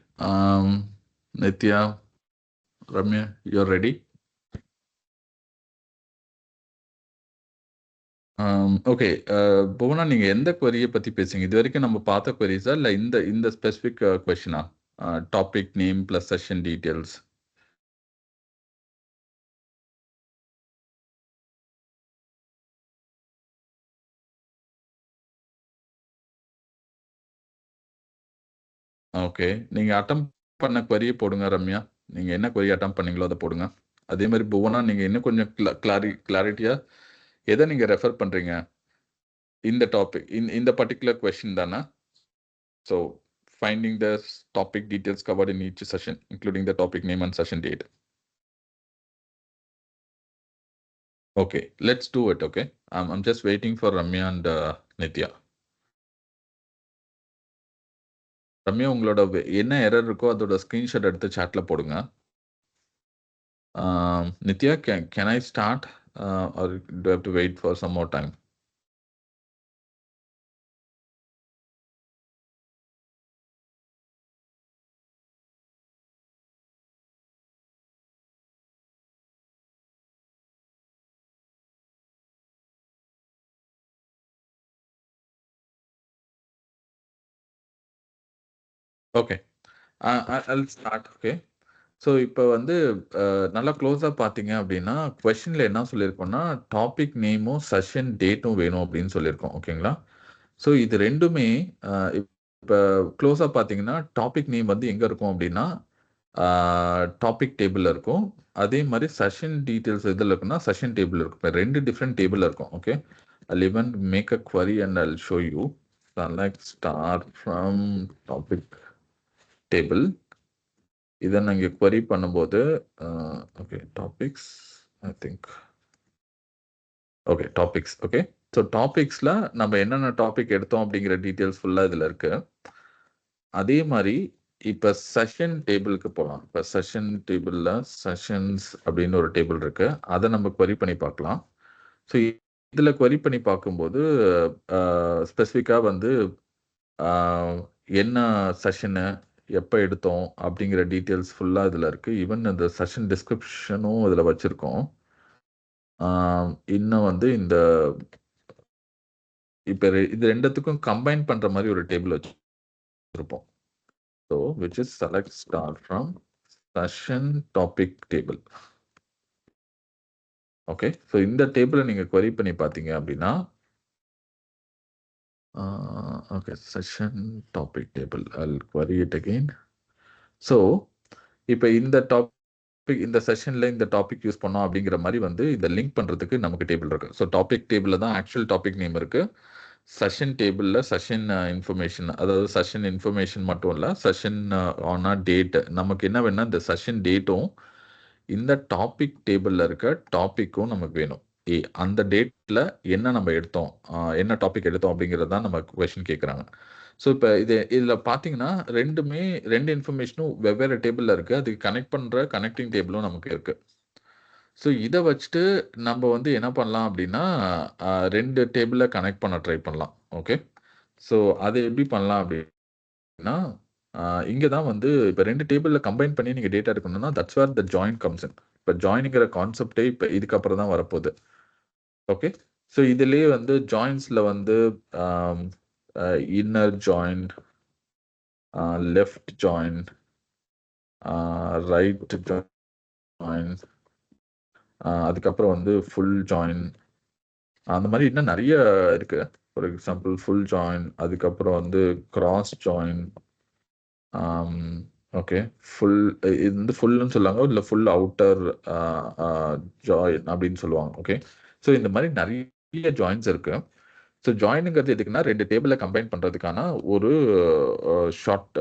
Nitya, Ramya, you're ready? Okay. Bhuvana, நீங்க எந்த query-ய பத்தி பேசுறீங்க? இதுவரைக்கும் நம்ம பார்த்த queries-ஆ? இல்ல இந்த ஸ்பெசிஃபிக் கொஸ்டினா? Topic name plus session details. Okay. நீங்க அட்டெம்ப் பண்ண query-ய போடுங்க ரம்யா. நீங்க என்ன query அட்டெம்ப் பண்ணீங்களோ அத போடுங்க. அதே மாரி புவனா, நீங்க இன்னும் கொஞ்சம் கிளாரிட்டியா எத நீங்க ரெஃபர் பண்றீங்க? இந்த டாபிக் இந்த பர்ட்டிகுலர் கொஸ்டின் தானா? So, finding the topic details covered in each session, including the topic name and session date. Okay, let's do it. Okay, I'm just waiting for Ramya and Nitya. Ramya, உங்களோட என்ன எரர் இருக்கோ அதோட ஸ்கிரீன்ஷாட் எடுத்து சாட்ல போடுங்க. Nithya, can I start or do I have to wait for some more time? Okay, I'll start. Okay, so இப்போ வந்து நல்லா க்ளோஸாக பார்த்தீங்க அப்படின்னா கொஷனில் என்ன சொல்லியிருக்கோம்னா டாபிக் நேமும் செஷன் டேட்டும் வேணும் அப்படின்னு சொல்லியிருக்கோம். ஓகேங்களா? ஸோ இது ரெண்டுமே இப்போ க்ளோஸாக பார்த்தீங்கன்னா டாபிக் நேம் வந்து எங்கே இருக்கும் அப்படின்னா டாபிக் டேபிளில் இருக்கும். அதே மாதிரி செஷன் டீட்டெயில்ஸ் எதில் இருக்குன்னா செஷன் டேபிள் இருக்கும். இப்போ ரெண்டு டிஃப்ரெண்ட் டேபிள் இருக்கும். Okay, I'll even make a query and I'll show you. Select star from topic table. இதை நாங்கள் query பண்ணும்போது okay topics I think okay topics. Okay, so டாபிக்ஸில் நம்ம என்னென்ன டாபிக் எடுத்தோம் அப்படிங்கிற டீட்டெயில்ஸ் ஃபுல்லாக இதில் இருக்கு. அதே மாதிரி இப்போ செஷன் டேபிளுக்கு போகலாம். இப்போ செஷன் டேபிளில் செஷன்ஸ் அப்படின்னு ஒரு டேபிள் இருக்கு. அதை நம்ம query பண்ணி பார்க்கலாம். ஸோ இதில் query பண்ணி பார்க்கும்போது ஸ்பெசிஃபிக்காக வந்து என்ன செஷனு எப்போ எடுத்தோம் அப்படிங்கிற டீட்டெயில்ஸ் ஃபுல்லாக இதில் இருக்குது. ஈவன் இந்த செஷன் டிஸ்கிரிப்ஷனும் இதில் வச்சுருக்கோம். இன்னும் வந்து இந்த இப்போ இது ரெண்டுத்துக்கும் கம்பைன் பண்ணுற மாதிரி ஒரு டேபிள் வச்சுருப்போம். So which is select star from session topic table. Okay, so இந்த டேபிளை நீங்கள் query பண்ணி பார்த்தீங்க அப்படின்னா okay session topic table I'll query it again. So இப்போ இந்த டாபிக் இந்த செஷனில் இந்த டாபிக் யூஸ் பண்ணோம் அப்படிங்கிற மாதிரி வந்து இதை லிங்க் பண்ணுறதுக்கு நமக்கு டேபிள் இருக்கு. ஸோ டாபிக் டேபிளில் தான் ஆக்சுவல் டாபிக் நேம் இருக்கு. செஷன் டேபிளில் செஷன் இன்ஃபர்மேஷன், அதாவது செஷன் இன்ஃபர்மேஷன் மட்டும் இல்லை, செஷன் ஆனா டேட் நமக்கு என்ன வேணும்னா இந்த செஷன் டேட்டும் இந்த டாபிக் டேபிளில் இருக்க டாப்பிக்கும் நமக்கு வேணும். அந்த டேட்டில் என்ன நம்ம எடுத்தோம், என்ன டாபிக் எடுத்தோம் அப்படிங்கிறது தான் நம்ம கொஷின் கேட்குறாங்க. ஸோ இப்போ இதில் பார்த்தீங்கன்னா ரெண்டு இன்ஃபர்மேஷனும் வெவ்வேறு டேபிளில் இருக்குது. அதுக்கு கனெக்ட் பண்ணுற கனெக்டிங் டேபிளும் நமக்கு இருக்குது. ஸோ இதை வச்சுட்டு நம்ம வந்து என்ன பண்ணலாம் அப்படின்னா ரெண்டு டேபிளை கனெக்ட் பண்ண ட்ரை பண்ணலாம். ஓகே, ஸோ அது எப்படி பண்ணலாம் அப்படின்னா இங்கே தான் வந்து இப்போ ரெண்டு டேபிளில் கம்பைன் பண்ணி நீங்கள் டேட்டா எடுக்கணும்னா that's where the join comes in. இப்போ ஜாயின்ங்கிற கான்செப்டே இப்போ இதுக்கப்புறம் தான் வரப்போகுது. ஓகே, ஸோ இதுலேயே வந்து ஜாயின்ஸில் வந்து inner join, left join, right join, அதுக்கப்புறம் வந்து ஃபுல் ஜாயின், அந்த மாதிரி இன்னும் நிறைய இருக்கு. ஃபார் எக்ஸாம்பிள் ஃபுல் ஜாயின், அதுக்கப்புறம் வந்து கிராஸ் ஜாயின். ஓகே, ஃபுல் இது வந்து ஃபுல்லுன்னு சொல்லுவாங்க, இல்லை ஃபுல் அவுட்டர் ஜாயின் அப்படின்னு சொல்லுவாங்க. ஓகே, ஸோ இந்த மாதிரி நிறைய ஜாயின்ஸ் இருக்கு. ஸோ ஜாயினுங்கிறது எதுக்குன்னா ரெண்டு டேபிளை கம்பைன் பண்ணுறதுக்கான ஒரு ஷார்ட்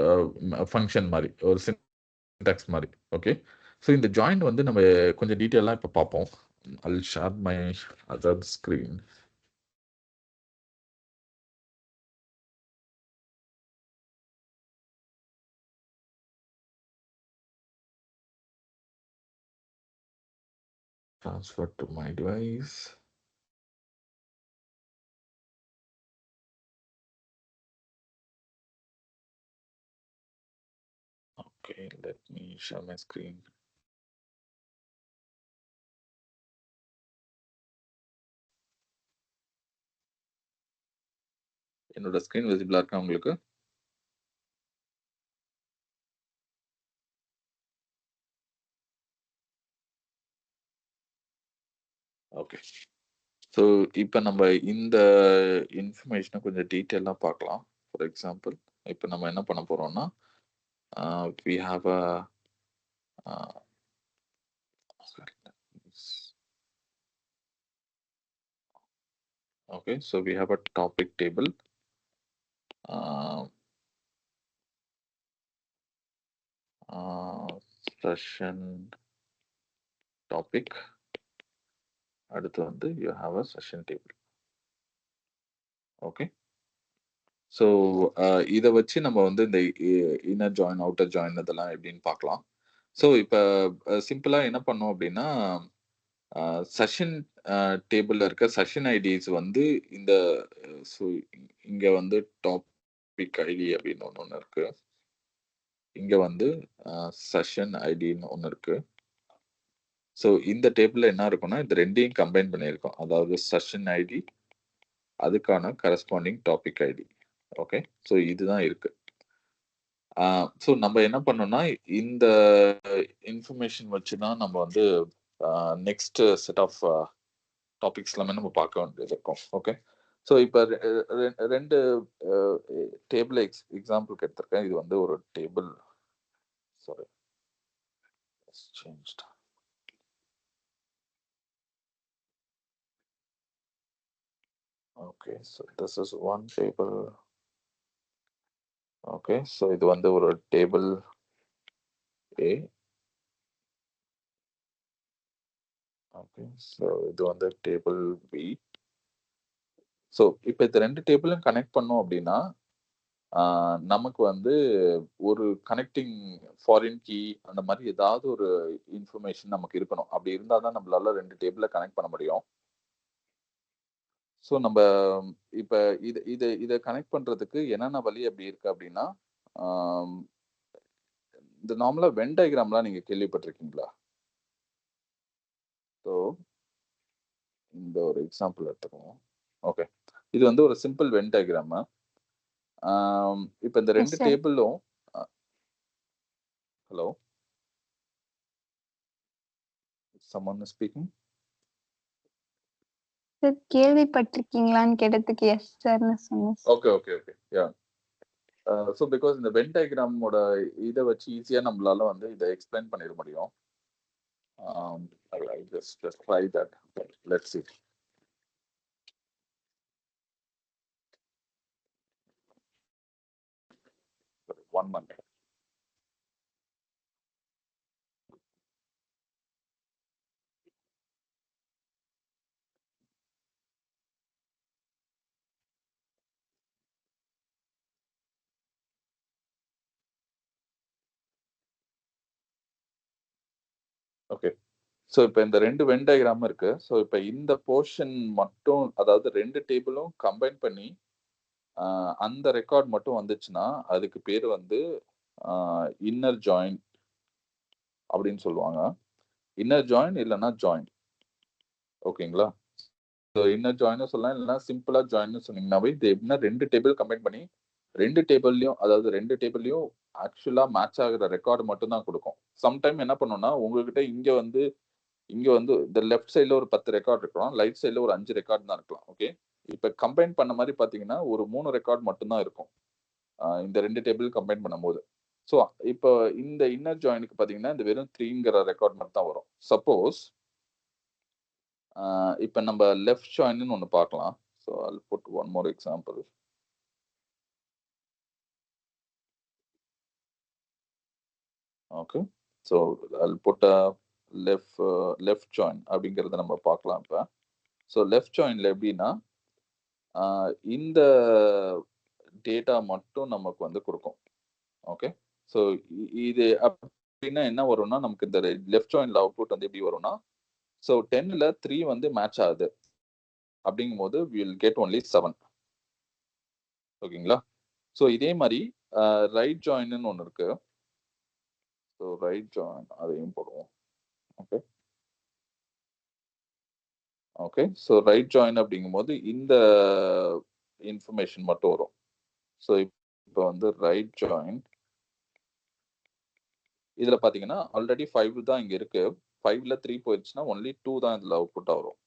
ஃபங்க்ஷன் மாதிரி, ஒரு சின்டாக்ஸ் மாதிரி. ஓகே, ஸோ இந்த ஜாயின் வந்து நம்ம கொஞ்சம் டீட்டெயிலாக இப்போ பார்ப்போம். I'll share my other screen. Transfer to my device. Okay, let me share my screen. என்னோட ஸ்கிரீன் விசிபிளா இருக்கா உங்களுக்கு? ஓகே. ஸோ இப்போ நம்ம இந்த இன்ஃபர்மேஷனை கொஞ்சம் டீட்டெயிலாக பார்க்கலாம். ஃபார் எக்ஸாம்பிள் இப்போ நம்ம என்ன பண்ண போறோம்னா we have a okay, so we have a topic table. Session topic. அடுத்து வந்து you have a session table. Okay. So இதை வச்சு நம்ம வந்து இந்த இன்னர் ஜாயின் அவுட்டர் ஜாயின் இதெல்லாம் எப்படின்னு பார்க்கலாம். ஸோ இப்போ சிம்பிளாக என்ன பண்ணோம் அப்படின்னா செஷன் டேபிளில் இருக்க செஷன் ஐடிஸ் வந்து இந்த ஸோ இங்கே வந்து டாபிக் ஐடி அப்படின்னு ஒன்று இருக்கு. இங்கே வந்து செஷன் ஐடின்னு ஒன்று இருக்கு. ஸோ இந்த டேபிளில் என்ன இருக்குன்னா இந்த ரெண்டையும் கம்பைன் பண்ணியிருக்கோம். அதாவது செஷன் ஐடி அதுக்கான corresponding topic ID. Okay. So இதுதான் இருக்கு. ஸோ நம்ம என்ன பண்ணோம்னா இந்த இன்ஃபர்மேஷன் வச்சு தான் நம்ம வந்து நெக்ஸ்ட் செட் ஆஃப் டாபிக்ஸ் எல்லாமே நம்ம பார்க்க வேண்டியது இருக்கும். ஓகே. ஸோ இப்போ ரெண்டு டேபிள் எக்ஸாம்பிளுக்கு எடுத்திருக்கேன். இது வந்து ஒரு table. Sorry, changed. Okay, so this is one table. Okay, so இது வந்து ஒரு table A. Okay, so இது வந்து table B. So இப்போ இந்த ரெண்டு டேபிளும் கனெக்ட் பண்ணோம் அப்படின்னா நமக்கு வந்து ஒரு கனெக்டிங் ஃபாரின் கீ அந்த மாதிரி ஏதாவது ஒரு இன்ஃபர்மேஷன் நமக்கு இருக்கணும். அப்படி இருந்தால் தான் நம்மளால ரெண்டு டேபிளை கனெக்ட் பண்ண முடியும். ஸோ நம்ம இப்போ இதை கனெக்ட் பண்ணுறதுக்கு என்னென்ன வழி அப்படி இருக்கு அப்படின்னா இந்த நார்மலாக வென் டயக்ராம்லாம் நீங்கள் கேள்விப்பட்டிருக்கீங்களா? ஸோ இந்த ஒரு எக்ஸாம்பிள் எடுத்துக்கோங்க. ஓகே, இது வந்து ஒரு சிம்பிள் வென் டயக்ராம். இப்போ இந்த ரெண்டு டேபிளும் ஹலோ, someone is speaking. கேள்விப்பட்டிருக்கீங்களான்னு கேட்டதுக்கு எஸ் சார்னு சொன்னேன். Okay okay okay yeah. So because இந்த வென் டயக்ராமோட இதை வச்சு ஈஸியாக நம்மளால வந்து இதை எக்ஸ்பிளைன் பண்ணிட முடியும். Just try that. Let's see. One minute. Okay. So இப்போ இந்த ரெண்டு வென் டயக்ராம் இருக்கு. ஸோ இப்போ இந்த போர்ஷன் மட்டும், அதாவது ரெண்டு டேபிளும் கம்பைன் பண்ணி அந்த ரெக்கார்ட் மட்டும் வந்துச்சுன்னா அதுக்கு பேர் வந்து இன்னர் ஜாயின் அப்படின்னு சொல்லுவாங்க. இன்னர் ஜாயின் இல்லைன்னா ஜாயின். ஓகேங்களா? ஸோ இன்னர் ஜாயின் சொல்லலாம், இல்லைன்னா சிம்பிளா ஜாயின் சொன்னீங்கன்னாவே இது எப்படின்னா ரெண்டு டேபிள் கம்பைன் பண்ணி ரெண்டு டேபிள்லையும் ஆக்சுவலா மேட்ச் ஆகுற ரெக்கார்டு மட்டும் தான் கொடுக்கும். சம்டைம் என்ன பண்ணோம்னா உங்ககிட்ட இங்க வந்து இந்த லெஃப்ட் சைட்ல ஒரு 10 ரெக்கார்ட் இருக்கலாம், ரைட் சைட்ல ஒரு 5 ரெக்கார்ட் தான் இருக்கலாம். ஓகே, இப்ப கம்பைன் பண்ண மாதிரி பாத்தீங்கன்னா ஒரு 3 ரெக்கார்ட் மட்டும் தான் இருக்கும் இந்த ரெண்டு டேபிள் கம்பைன் பண்ணும்போது. ஸோ இப்போ இந்த இன்னர் ஜாயினுக்கு பாத்தீங்கன்னா இந்த வெறும் 3ங்கிற ரெக்கார்ட் மட்டும் தான் வரும். சப்போஸ் இப்போ நம்ம லெஃப்ட் ஜாயின் ஒன்று பார்க்கலாம். So I'll put one more example. Okay, so I'll put a left join அப்படிங்கிறத நம்ம பார்க்கலாம். இப்போ ஸோ லெஃப்ட் ஜாயின்ல எப்படின்னா இந்த டேட்டா மட்டும் நமக்கு வந்து கொடுக்கும். ஓகே, ஸோ இது அப்படின்னா என்ன வரும்னா நமக்கு இந்த லெஃப்ட் ஜாயின்ல அவுட்புட் வந்து எப்படி வரும்னா, ஸோ 10ல் 3 வந்து மேட்ச் ஆகுது அப்படிங்கும் போது we will get only 7. ஓகேங்களா? ஸோ இதே மாதிரி ரைட் ஜாயின்னு ஒன்று இருக்கு. ஸோ ரைட் ஜாயின் அதையும் போடுவோம். Okay okay so right join அப்படிங்கும்போது இந்த இன்ஃபர்மேஷன் மட்டும் வரும். ஸோ இப்போ வந்து ரைட் ஜாயின் இதில் பார்த்தீங்கன்னா ஆல்ரெடி 5 தான் இங்கே இருக்கு. 5ல் 3 போயிடுச்சுன்னா ஒன்லி 2 தான் இதில் அவுட்புட்டாக வரும்.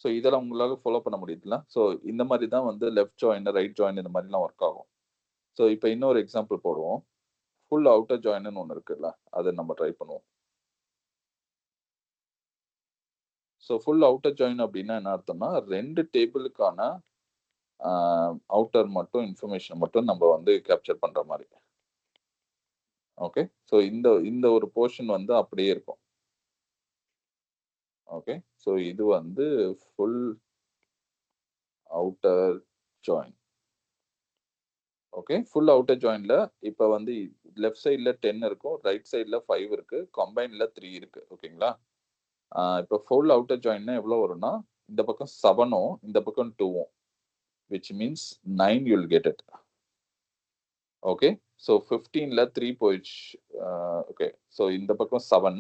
ஸோ இதெல்லாம் உங்களால் ஃபாலோ பண்ண முடியுதுல்ல. ஸோ இந்த மாதிரி தான் வந்து லெஃப்ட் ஜாயின் ரைட் ஜாயின் இந்த மாதிரிலாம் ஒர்க் ஆகும். ஸோ இப்போ இன்னொரு எக்ஸாம்பிள் போடுவோம். ஃபுல் அவுட்டர் ஜாயின்னு ஒன்று இருக்குல்ல, அதை நம்ம ட்ரை பண்ணுவோம். ஸோ ஃபுல் அவுட்டர் ஜாயின் அப்படின்னா என்ன அர்த்தம்னா 2 டேபிளுக்கான அவுட்டர் மட்டும் இன்ஃபர்மேஷன் மட்டும் நம்ம வந்து கேப்சர் பண்ற மாதிரி. ஓகே ஸோ இந்த ஒரு போர்ஷன் வந்து அப்படியே இருக்கும். ஓகே ஸோ இது வந்து full outer join. Okay full outer ஜாயின்ல இப்போ வந்து லெஃப்ட் சைடில் 10 இருக்கும், ரைட் சைடில் 5 இருக்கு, கம்பைன்ல 3 இருக்கு. ஓகேங்களா? இப்போ ஃபுல் அவுட்டர் ஜாயின்னா எவ்வளோ வரும்னா இந்த பக்கம் 7ம் இந்த பக்கம் 2ம், which means 9 you'll get it. Okay so 15ல 3 போயிடுச்சு. ஓகே ஸோ இந்த பக்கம் 7,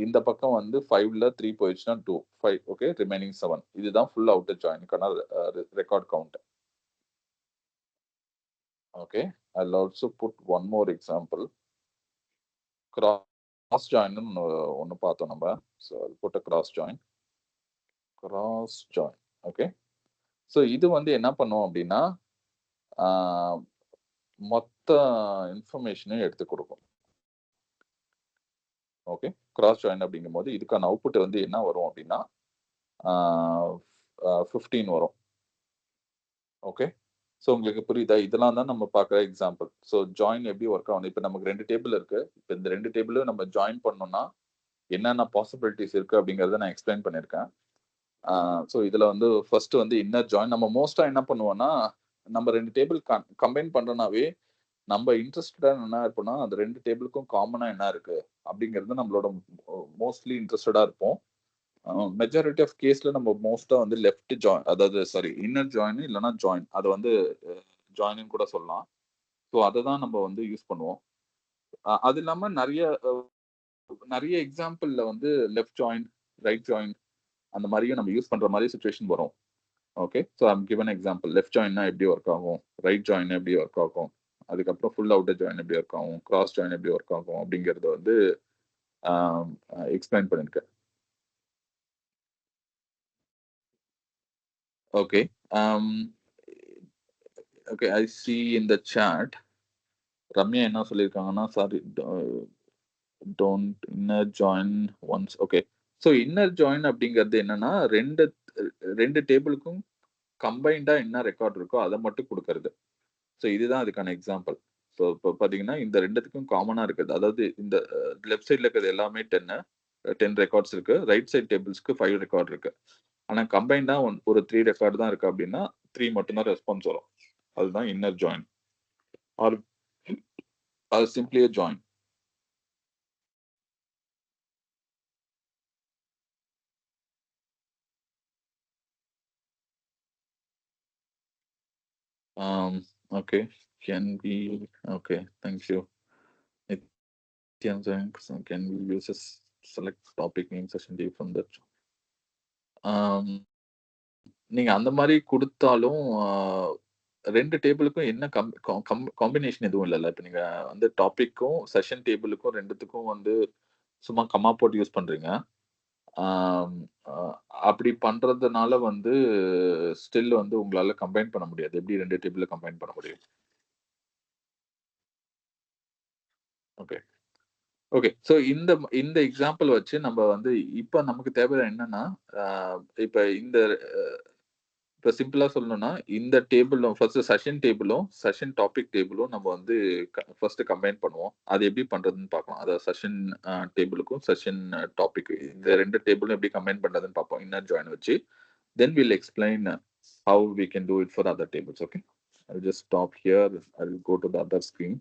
இந்த பக்கம் வந்து 5ல 3 போயிடுச்சுன்னா 2, 5. Okay remaining 7. இதுதான் ஃபுல் அவுட்டர் ஜாயினுக்கான record count. Okay I'll also put one more example. Cross join ஒன்று பார்த்தோம் நம்ம. So I'll put a cross join. Okay so இது வந்து என்ன பண்ணுவோம் அப்படின்னா மொத்த இன்ஃபர்மேஷனையும் எடுத்து கொடுக்கும். ஓகே கிராஸ் ஜாயின் அப்படிங்கும் போது இதுக்கான அவுட்புட் வந்து என்ன வரும் அப்படின்னா 15 வரும். ஓகே ஸோ உங்களுக்கு புரியுதா? இதெல்லாம் தான் நம்ம பார்க்குற எக்ஸாம்பிள். ஸோ ஜாயின் எப்படி ஒர்க் ஆகும்? இப்போ நமக்கு 2 டேபிள் இருக்கு. இப்போ இந்த 2 டேபிளும் நம்ம ஜாயின் பண்ணோம்னா என்னென்ன பாசிபிலிட்டிஸ் இருக்கு அப்படிங்கிறத நான் எக்ஸ்பிளைன் பண்ணியிருக்கேன். ஸோ இதில் வந்து ஃபர்ஸ்ட் வந்து இன்னர் ஜாயின் நம்ம மோஸ்ட்டாக என்ன பண்ணுவோம்னா நம்ம 2 டேபிள் கம்பைன் பண்ணுறோன்னாவே நம்ம இன்ட்ரெஸ்டடா என்ன இருப்போம்னா அந்த 2 டேபிளுக்கும் காமனா என்ன இருக்கு அப்படிங்கிறது நம்மளோட மோஸ்ட்லி இன்ட்ரெஸ்டடா இருப்போம். மெஜாரிட்டி ஆஃப் கேஸ்ல நம்ம மோஸ்டா வந்து லெஃப்ட் ஜாயின், அதாவது சாரி இன்னர் ஜாயின் இல்லைன்னா ஜாயின், அதை வந்து ஜாயின் கூட சொல்லலாம். ஸோ அதை தான் நம்ம வந்து யூஸ் பண்ணுவோம். அது இல்லாம நிறைய எக்ஸாம்பிள்ல வந்து லெஃப்ட் ஜாயின் ரைட் ஜாயின் அந்த மாதிரியும் நம்ம யூஸ் பண்ற மாதிரி சுச்சுவேஷன் வரும். Okay so I'm given example. Left ஜாயின்னா எப்படி ஒர்க் ஆகும், ரைட் ஜாயின் எப்படி ஒர்க் ஆகும், அதுக்கப்புறம் ஃபுல் அவுட்டர் ஜாயின் எப்படி ஒர்க் ஆகும், கிராஸ் ஜாயின் எப்படி ஒர்க் ஆகும் அப்படிங்கிறத வந்து எக்ஸ்பிளைன் பண்ணியிருக்கேன். Okay okay I see in the chat Ramya என்ன சொல்லியிருக்காங்கன்னா sorry don't inner join ones. Okay so inner join அப்படிங்கிறது என்னன்னா ரெண்டு டேபிளுக்கும் கம்பைண்டா என்ன ரெக்கார்ட் இருக்கோ அதை மட்டும் கொடுக்கறது. ஸோ இதுதான் அதுக்கான எக்ஸாம்பிள். ஸோ இப்போ பார்த்தீங்கன்னா இந்த ரெண்டுத்துக்கும் காமனாக இருக்குது. அதாவது இந்த லெஃப்ட் சைடில் இருக்கிறது எல்லாமே 10 ரெக்கார்ட்ஸ் இருக்கு, ரைட் சைட் டேபிள்ஸ்க்கு 5 ரெக்கார்ட் இருக்கு. ஆனால் கம்பைண்டாக ஒரு 3 ரெக்கார்டு தான் இருக்கு அப்படின்னா 3 மட்டும்தான் ரெஸ்பான்ஸ் வரும். அதுதான் இன்னர் ஜாயின் ஆர் அது சிம்பிளியே join. Okay, can we? Okay, thank you. Can we use a select topic name session D from that? நீங்க அந்த மாதிரி கொடுத்தாலும் 2 டேபிளுக்கும் என்ன காம்பினேஷன் எதுவும் இல்லைல்ல. இப்போ நீங்க வந்து டாபிக்கும் செஷன் டேபிளுக்கும் 2த்துக்கும் வந்து சும்மா கமா போட்டு யூஸ் பண்றீங்க. அப்படி பண்றதுனால வந்து ஸ்டில் வந்து உங்களால கம்பைன் பண்ண முடியாது. எப்படி 2 டேபிள கம்பைன் பண்ண முடியும்? ஓகே ஓகே ஸோ இந்த எக்ஸாம்பிள் வச்சு நம்ம வந்து இப்போ நமக்கு தேவை என்னன்னா இப்போ இப்போ சிம்பிளா சொல்லணும்னா இந்த டேபிளும் ஃபர்ஸ்ட் செஷன் டேபிளும் செஷன் டாபிக் டேபிளும் நம்ம வந்து ஃபர்ஸ்ட் கம்பைன் பண்ணுவோம். அது எப்படி பண்றதுன்னு பார்க்கலாம். அதாவது செஷன் டேபிளுக்கும் செஷன் டாபிக் இந்த 2 டேபிளும் எப்படி கம்பைன் பண்றதுன்னு பார்ப்போம் இன்னர் ஜாயின் வச்சு. Then we'll explain how we can do it for other tables. Okay, I'll just stop here. I'll go to the other screen.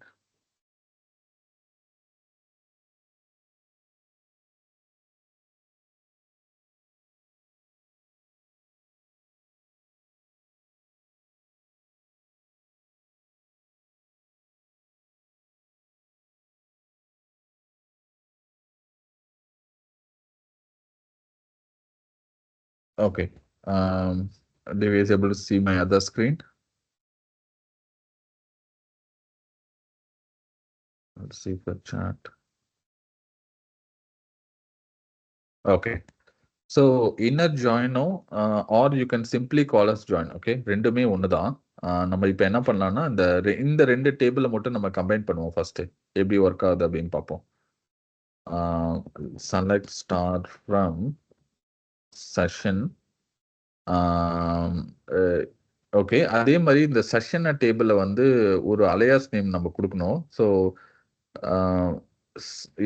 Okay. Divya is able to see my other screen. Let's see the chat. Okay. So inner join or you can simply call us join. Okay. ரெண்டுமே ஒண்ணுதான். நம்ம இப்ப என்ன பண்ணலாம்னா இந்த ரெண்டு டேபிளை மட்டும் நம்ம கம்பைன் பண்ணுவோம் ஃபர்ஸ்ட். எப்படி ஒர்க் ஆகுது அப்படின்னு பார்ப்போம். Select star from session. Okay. அதே மாதிரி இந்த செஷன் டேபிள்ல வந்து ஒரு அலையாஸ் நேம் நம்ம கொடுக்கணும். ஸோ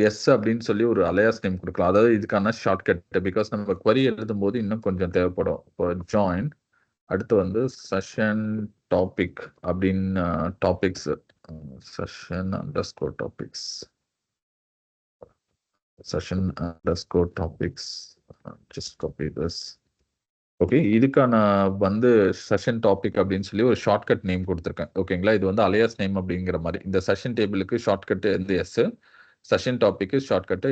எஸ் அப்படின்னு சொல்லி ஒரு அலையாஸ் நேம் கொடுக்கலாம். அதாவது இதுக்கான ஷார்ட்கட், பிகாஸ் நம்ம query எழுதும் போது இன்னும் கொஞ்சம் தேவைப்படும். இப்போ ஜாயின், அடுத்து வந்து செஷன் டாபிக் அப்படின்னு topics, session underscore topics, session underscore topics, just copy this. Okay. இதுக்கான வந்து செஷன் டாபிக் அப்படின்னு சொல்லி ஒரு ஷார்ட்கட் நேம் கொடுத்துருக்கேன். ஓகேங்களா. இது வந்து அலையாஸ் நேம் அப்படிங்கிற மாதிரி. இந்த செஷன் டேபிளுக்கு ஷார்ட்கட் வந்து எஸ், செஷன் டாபிக்கு ஷார்ட்கட்டு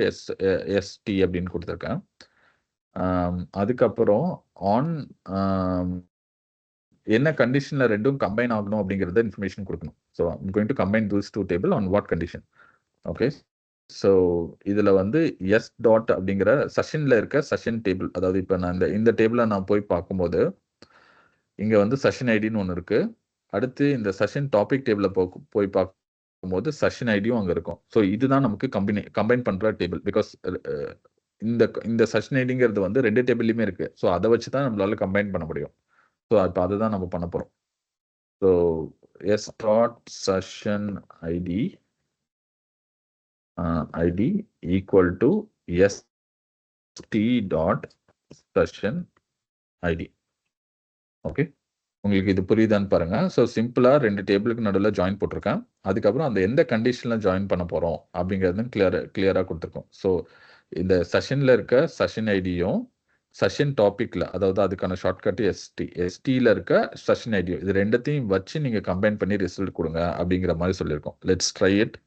எஸ்டி அப்படின்னு கொடுத்துருக்கேன். அதுக்கப்புறம் ஆன் என்ன கண்டிஷன்ல ரெண்டும் கம்பைன் ஆகணும் அப்படிங்கிறத இன்ஃபர்மேஷன் கொடுக்கணும். So I'm going to combine those two table on what condition. Okay. So இதில் வந்து எஸ் டாட் அப்படிங்கிற செஷனில் இருக்க செஷன் டேபிள், அதாவது இப்போ நான் இந்த டேபிளை நான் போய் பார்க்கும்போது இங்கே வந்து செஷன் ஐடின்னு ஒன்று இருக்குது. அடுத்து இந்த செஷன் டாபிக் டேபிளை போய் பார்க்கும்போது செஷன் ஐடியும் அங்கே இருக்கும். ஸோ இதுதான் நமக்கு கம்பைன் பண்ணுற டேபிள். பிகாஸ் இந்த செஷன் ஐடிங்கிறது வந்து ரெண்டு டேபிள்லையுமே இருக்குது. ஸோ அதை வச்சு தான் நம்மளால கம்பைன் பண்ண முடியும். ஸோ இப்போ அதை தான் நம்ம பண்ண போகிறோம். So s dot session ID ID equal to st dot session ID. Okay. உங்களுக்கு இது புரியுதான்னு பாருங்க. ஸோ சிம்பிளா ரெண்டு டேபிளுக்கு நடுவில் ஜாயின் போட்டிருக்கேன். அதுக்கப்புறம் அந்த எந்த கண்டிஷன்ல ஜாயின் பண்ண போறோம் அப்படிங்கிறது கிளியரா கொடுத்துருக்கோம். ஸோ இந்த செஷன்ல இருக்க செஷன் ஐடியும் செஷன் டாபிக்ல, அதாவது அதுக்கான ஷார்ட்கட் எஸ்டில இருக்க செஷன் ஐடியும், இது ரெண்டத்தையும் வச்சு நீங்க கம்பைன் பண்ணி ரிசல்ட் கொடுங்க அப்படிங்கிற மாதிரி சொல்லியிருக்கோம். Let's try it.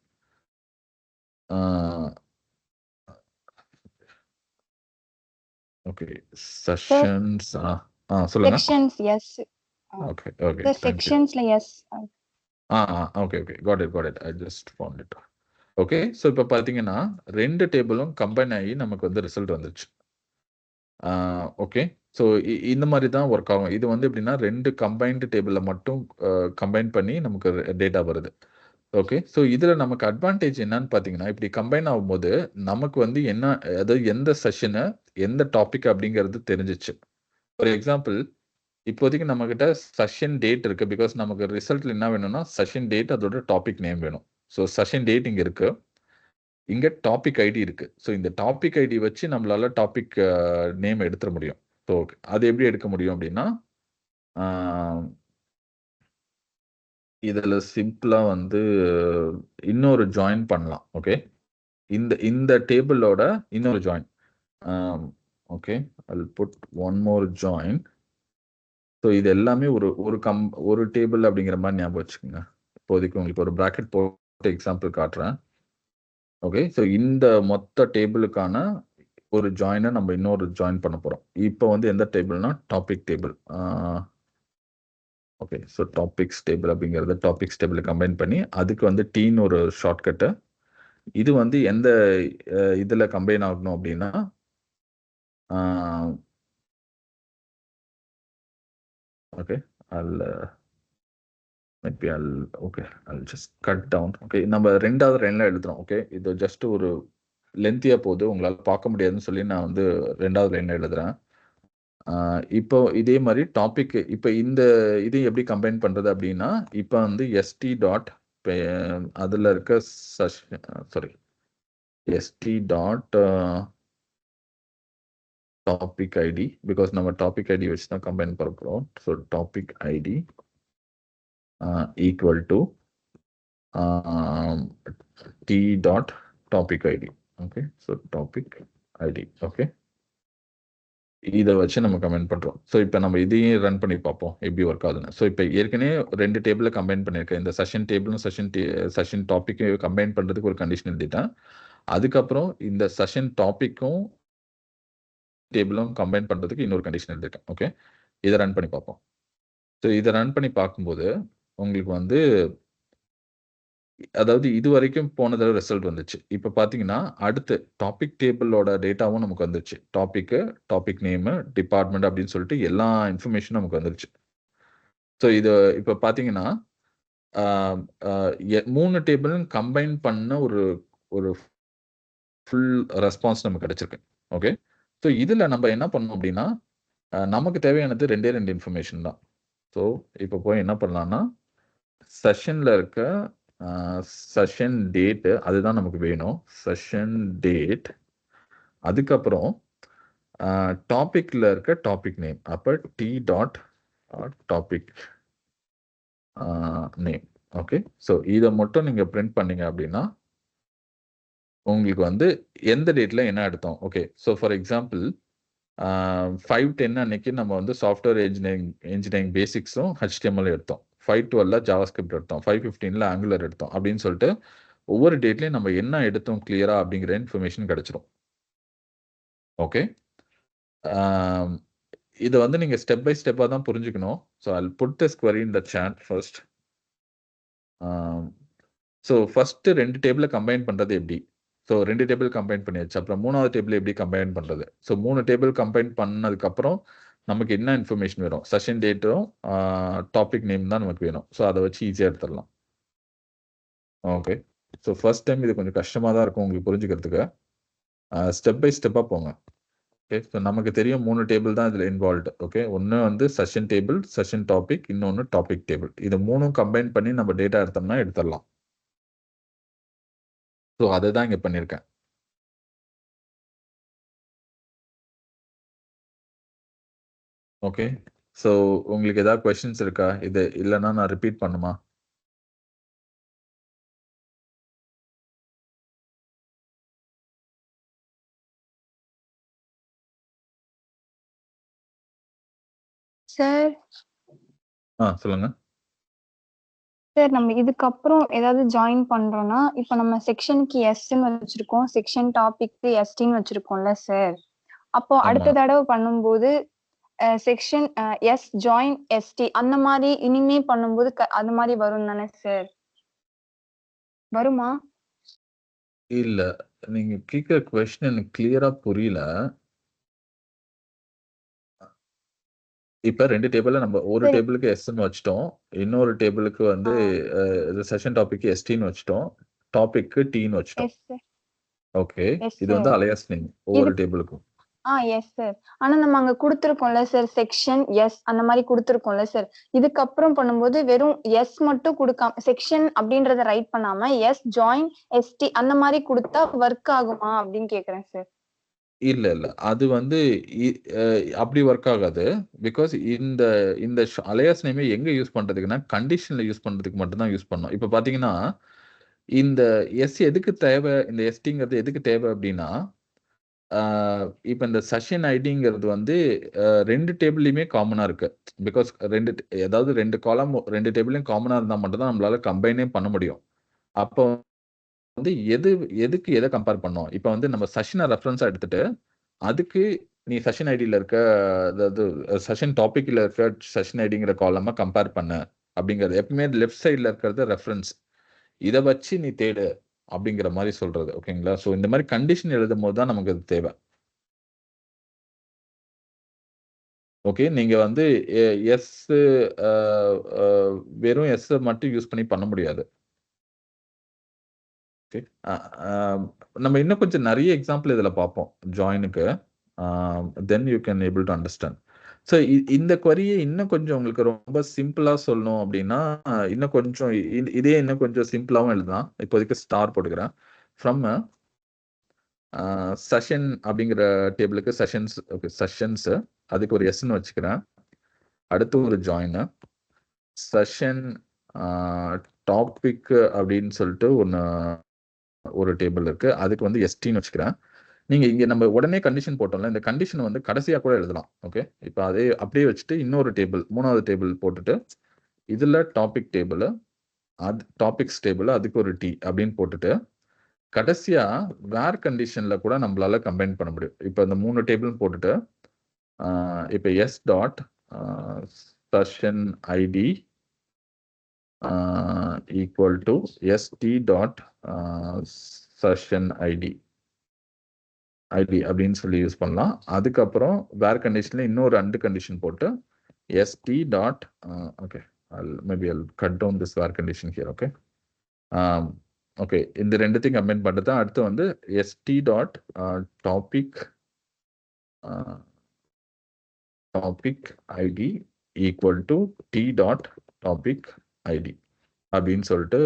Okay. Sessions சொல்லுங்க. Sections yes. Okay okay. The sectionsல yes. Okay okay. Got it. I just found it. Okay. So இப்போ பார்த்தீங்கன்னா ரெண்டு டேபிளும் கம்பைன் ஆகி நமக்கு வந்து ரிசல்ட் வந்துருச்சு. ஓகே. ஸோ இந்த மாதிரி தான் ஒர்க் ஆகும். இது வந்து எப்படின்னா ரெண்டு கம்பைன்டு டேபிளில் மட்டும் கம்பைன் பண்ணி நமக்கு டேட்டா வருது. ஓகே. ஸோ இதில் நமக்கு அட்வான்டேஜ் என்னன்னு பார்த்தீங்கன்னா, இப்படி கம்பைன் ஆகும்போது நமக்கு வந்து என்ன, அதாவது எந்த செஷனு எந்த டாபிக் அப்படிங்கிறது தெரிஞ்சிச்சு. ஃபார் எக்ஸாம்பிள், இப்போதைக்கு நம்மக்கிட்ட செஷன் டேட் இருக்குது. பிகாஸ் நமக்கு ரிசல்ட்டில் என்ன வேணும்னா செஷன் டேட், அதோட டாபிக் நேம் வேணும். ஸோ செஷன் டேட் இங்கே இருக்குது, இங்கே டாபிக் ஐடி இருக்குது. ஸோ இந்த டாபிக் ஐடி வச்சு நம்மளால டாபிக் நேம் எடுத்துட முடியும். ஸோ அது எப்படி எடுக்க முடியும் அப்படின்னா, இதில் சிம்பிளாக வந்து இன்னொரு ஜாயின் பண்ணலாம். ஓகே. இந்த டேபிளோட இன்னொரு join. Okay. I'll put one more join. So இது எல்லாமே ஒரு டேபிள் அப்படிங்கிற மாதிரி ஞாபகம் வச்சுக்கோங்க. இப்போதைக்கு உங்களுக்கு ஒரு ப்ராக்கெட் போட்டு எக்ஸாம்பிள் காட்டுறேன். ஓகே. ஸோ இந்த மொத்த டேபிளுக்கான ஒரு ஜாயினை நம்ம இன்னொரு ஜாயின் பண்ண போகிறோம். இப்போ வந்து எந்த டேபிள்னா topic table. Okay. So topics table அப்படிங்கிறத டாபிக்ஸ் டேபிளை கம்பைன் பண்ணி அதுக்கு வந்து டீன்னு ஒரு ஷார்ட்கட்டு. இது வந்து எந்த இதில் கம்பைன் ஆகணும் அப்படின்னா, okay. I'll just cut down. Okay. நம்ம ரெண்டாவது லைனில் எழுதுறோம். ஓகே. இது ஜஸ்ட் ஒரு லென்த்தியாக போகுது, உங்களால் பார்க்க முடியாதுன்னு சொல்லி நான் வந்து ரெண்டாவது லைனில் எழுதுறேன். இப்போ இதே மாதிரி டாபிக், இப்போ இது எப்படி கம்பைன் பண்ணுறது அப்படின்னா, இப்போ வந்து எஸ்டி டாட் அதில் இருக்க st dot topic ID, because நம்ம டாபிக் ஐடி வச்சு தான் கம்பைன் பண்ண போகிறோம். So topic ID equal to t dot topic ID. Okay. So topic ID. Okay. இதை வச்சு நம்ம கம்பைன் பண்ணுறோம். ஸோ இப்போ நம்ம இதையும் ரன் பண்ணி பார்ப்போம் எப்படி ஒர்க் ஆகுதுன்னு. ஸோ இப்போ ஏற்கனவே ரெண்டு டேபிளில் கம்பைன் பண்ணியிருக்கேன். இந்த செஷன் டேபிளும் செஷன் டாப்பிக்கும் கம்பைன் பண்ணுறதுக்கு ஒரு கண்டிஷன் எழுதிட்டேன். அதுக்கப்புறம் இந்த செஷன் டாப்பிக்கும் டேபிளும் கம்பைன் பண்ணுறதுக்கு இன்னொரு கண்டிஷன் எழுதியிருக்கேன். ஓகே, இதை ரன் பண்ணி பார்ப்போம். ஸோ இதை ரன் பண்ணி பார்க்கும்போது உங்களுக்கு வந்து அதாவது இது வரைக்கும் போன தடவை ரிசல்ட் வந்துச்சு. இப்போ பார்த்தீங்கன்னா அடுத்து டாபிக் டேபிளோட டேட்டாவும் நமக்கு வந்துருச்சு. டாபிக் நேமு, டிபார்ட்மெண்ட் அப்படின்னு சொல்லிட்டு எல்லா இன்ஃபர்மேஷனும் நமக்கு வந்துருச்சு. ஸோ இது இப்போ பார்த்தீங்கன்னா 3 டேபிளும் கம்பைன் பண்ண ஒரு ஒரு ஃபுல் ரெஸ்பான்ஸ் நமக்கு கிடைச்சிருக்கு. ஓகே, ஸோ இதில் நம்ம என்ன பண்ணோம் அப்படின்னா நமக்கு தேவையானது 2 இன்ஃபர்மேஷன் தான். ஸோ இப்போ போய் என்ன பண்ணலாம்னா செஷனில் இருக்க செஷன் டேட்டு அதுதான் நமக்கு வேணும். செஷன் டேட், அதுக்கப்புறம் டாபிக்ல இருக்க டாபிக் நேம். அப்போ t dot topic name. Okay, so இதை மட்டும் நீங்கள் பிரிண்ட் பண்ணீங்க அப்படின்னா உங்களுக்கு வந்து எந்த டேட்டில் என்ன எடுத்தோம். ஓகே, ஸோ ஃபார் எக்ஸாம்பிள் 5/10 அன்னைக்கு நம்ம வந்து சாஃப்ட்வேர் இன்ஜினியரிங் பேசிக்ஸும் HTML எடுத்தோம். 5/12 ஜாவாஸ்கிரிப்ட் எடுத்தோம். 5/15 ஆங்குலர் எடுத்தோம் அப்படின்னு சொல்லிட்டு ஒவ்வொரு டேட்லையும் நம்ம என்ன எடுத்தோம் கிளியரா அப்படிங்கிற இன்ஃபர்மேஷன் கிடைச்சிரும். ஓகே, இதை வந்து நீங்கள் ஸ்டெப் பை ஸ்டெப்பாக தான் புரிஞ்சுக்கணும். So I put this query in the chat first. So first 2 டேபிளை கம்பைன் பண்ணுறது எப்படி? ஸோ 2 டேபிள் கம்பைன் பண்ணியாச்சு. அப்புறம் 3வது டேபிள் எப்படி கம்பைன் பண்ணுறது? ஸோ 3 டேபிள் கம்பைன் பண்ணதுக்கப்புறம் நமக்கு என்ன இன்ஃபர்மேஷன் வேணும்? செஷன் டேட்டும் டாபிக் நேம் தான் நமக்கு வேணும். ஸோ அதை வச்சு ஈஸியாக எடுத்துடலாம். ஓகே, ஸோ ஃபர்ஸ்ட் டைம் இது கொஞ்சம் கஷ்டமாக தான் இருக்கும் உங்களுக்கு புரிஞ்சுக்கிறதுக்கு. ஸ்டெப் பை ஸ்டெப்பாக போங்க. ஓகே, ஸோ நமக்கு தெரியும் 3 டேபிள் தான் இதில் இன்வால்வ்டு. ஓகே, ஒன்று வந்து செஷன் டேபிள், செஷன் டாபிக், இன்னொன்று டாபிக் டேபிள். இது 3ம் கம்பைன் பண்ணி நம்ம டேட்டா எடுத்தோம்னா எடுத்துடலாம். ஸோ அதை தான் இங்கே பண்ணியிருக்கேன். ஓகே, ஸோ உங்களுக்கு ஏதாவது கொஸ்டின்ஸ் இருக்கா? இது இல்லைன்னா நான் ரிப்பீட் பண்ணுமா? சார் சொல்லுங்க. சார் நம்ம இதுக்கப்புறம் ஏதாவது ஜாயின் பண்றோம்னா இப்போ நம்ம செக்ஷனுக்கு எஸ்ன்னு வச்சிருக்கோம், செக்ஷன் டாபிக்கு எஸ்டின்னு வச்சிருக்கோம்ல சார். அப்போ அடுத்த ஆமா. தடவை பண்ணும்போது செக்ஷன் எஸ் ஜாயின் எஸ்டி அந்த மாதிரி இனிமே பண்ணும்போது அந்த மாதிரி வரும் தானே சார்? வருமா? இல்ல, நீங்க கேட்கிற கொஸ்டின் எனக்கு கிளியரா புரியல. இப்ப 2 டேபிள்ல நம்ம ஒரு சரி. டேபிளுக்கு எஸ்ன்னு வச்சுட்டோம். இன்னொரு டேபிளுக்கு வந்து செஷன் டாபிக் எஸ்டின்னு வச்சுட்டோம். டாபிக்கு டீன்னு வச்சுட்டோம். Yes sir. ஓகே, எஸ் இது வந்து சார். அலையாஸ் நேம் ஒவ்வொரு டேபிளுக்கும். Yes sir. ஆனா நம்ம அங்க கொடுத்திருக்கோம்ல சார் செக்ஷன் எஸ் அந்த மாதிரி கொடுத்திருக்கோம்ல சார். இதுக்கப்புறம் பண்ணும்போது வெறும் எஸ் மட்டும் கொடுக்காம செக்ஷன் அப்படின்றத ரைட் பண்ணாம எஸ் ஜாயின் எஸ்டி அந்த மாதிரி கொடுத்தா ஒர்க் ஆகுமா அப்படின்னு கேக்குறேன் சார். இல்ல, இல்ல. அது வந்து அப்படி ஒர்க் ஆகாது. பிகாஸ் இந்த இந்த அலையாஸ் நேமே எங்க யூஸ் பண்றதுக்குன்னா, கண்டிஷன்ல யூஸ் பண்றதுக்கு மட்டும் தான் யூஸ் பண்ணோம். இப்ப பார்த்தீங்கன்னா, இந்த எஸ் எதுக்கு தேவை? இந்த எஸ்டிங்கிறது எதுக்கு தேவை அப்படின்னா, இப்ப இந்த செஷன் ஐடிங்கிறது வந்து 2 டேபிள்லயுமே காமனா இருக்கு. பிகாஸ் 2 காலம் 2 டேபிள்லயும் காமனா இருந்தா மட்டும் தான் நம்மளால கம்பைனே பண்ண முடியும். அப்போ வந்து எதுக்கு எதை கம்பேர் பண்ணோம்? இப்ப வந்து நம்ம செஷனை ரெஃபரன்ஸா எடுத்துட்டு, அதுக்கு நீ செஷன் ஐடியில இருக்க அதாவது செஷன் டாபிக்ல இருக்க செஷன் ஐடிங்கிற காலமா கம்பேர் பண்ண அப்படிங்கிறது. எப்பவுமே லெஃப்ட் சைட்ல இருக்கிறது ரெஃபரன்ஸ். இதை வச்சு நீ தேடு அப்படிங்கிற மாதிரி சொல்றது. ஓகேங்களா? ஸோ இந்த மாதிரி கண்டிஷன் எழுதும் போது தான் நமக்கு அது தேவை. ஓகே, நீங்க வந்து எஸ் வெறும் எஸ் மட்டும் யூஸ் பண்ணி பண்ண முடியாது. ஓகே, நம்ம இன்னும் கொஞ்சம் நிறைய எக்ஸாம்பிள் இதில் பார்ப்போம் ஜாயினுக்கு. Then you can able to understand. So இந்த query-யை இன்னும் கொஞ்சம் உங்களுக்கு ரொம்ப சிம்பிளா சொல்லணும் அப்படின்னா இன்னும் கொஞ்சம் இதே இன்னும் கொஞ்சம் சிம்பிளாகவும் எழுதலாம். இப்போதைக்கு ஸ்டார் போட்டுக்கிறேன். ஃப்ரம் செஷன் அப்படிங்கிற டேபிளுக்கு செஷன்ஸ். ஓகே, செஷன்ஸ் அதுக்கு ஒரு எஸ்ன்னு வச்சுக்கிறேன். அடுத்து ஒரு ஜாயின் செஷன் டாபிக் அப்படின்னு சொல்லிட்டு ஒரு டேபிள் இருக்கு. அதுக்கு வந்து எஸ்டின்னு வச்சுக்கிறேன். நீங்க இங்க நம்ம உடனே கண்டிஷன் போட்டோம்ல, இந்த கண்டிஷன் வந்து கடைசியா கூட எழுதலாம். ஓகே, இப்போ அதே அப்படியே வச்சுட்டு இன்னொரு டேபிள் 3வது டேபிள் போட்டுட்டு இதுல டாபிக் டேபிள் அது டாபிக்ஸ் டேபிள் அதுக்கு ஒரு டி அப்படின்னு போட்டுட்டு கடைசியா வேர் கண்டிஷன்ல கூட நம்மளால கம்பைன் பண்ண முடியும். இப்போ இந்த 3 டேபிளும் போட்டுட்டு இப்போ s dot session ID equal to st dot session ID அப்படின்னு சொல்லி யூஸ் பண்ணலாம். அதுக்கப்புறம் வேர் கண்டிஷன்ல இன்னொரு அண்டு கண்டிஷன் போட்டு st dot okay maybe I'll cut down this var condition here. Okay. Okay, இந்த ரெண்டுத்தையும் கம்பைன் பண்ணுறது தான். அடுத்து வந்து st dot topic ID equal to t dot topic ID அப்படின்னு சொல்லிட்டு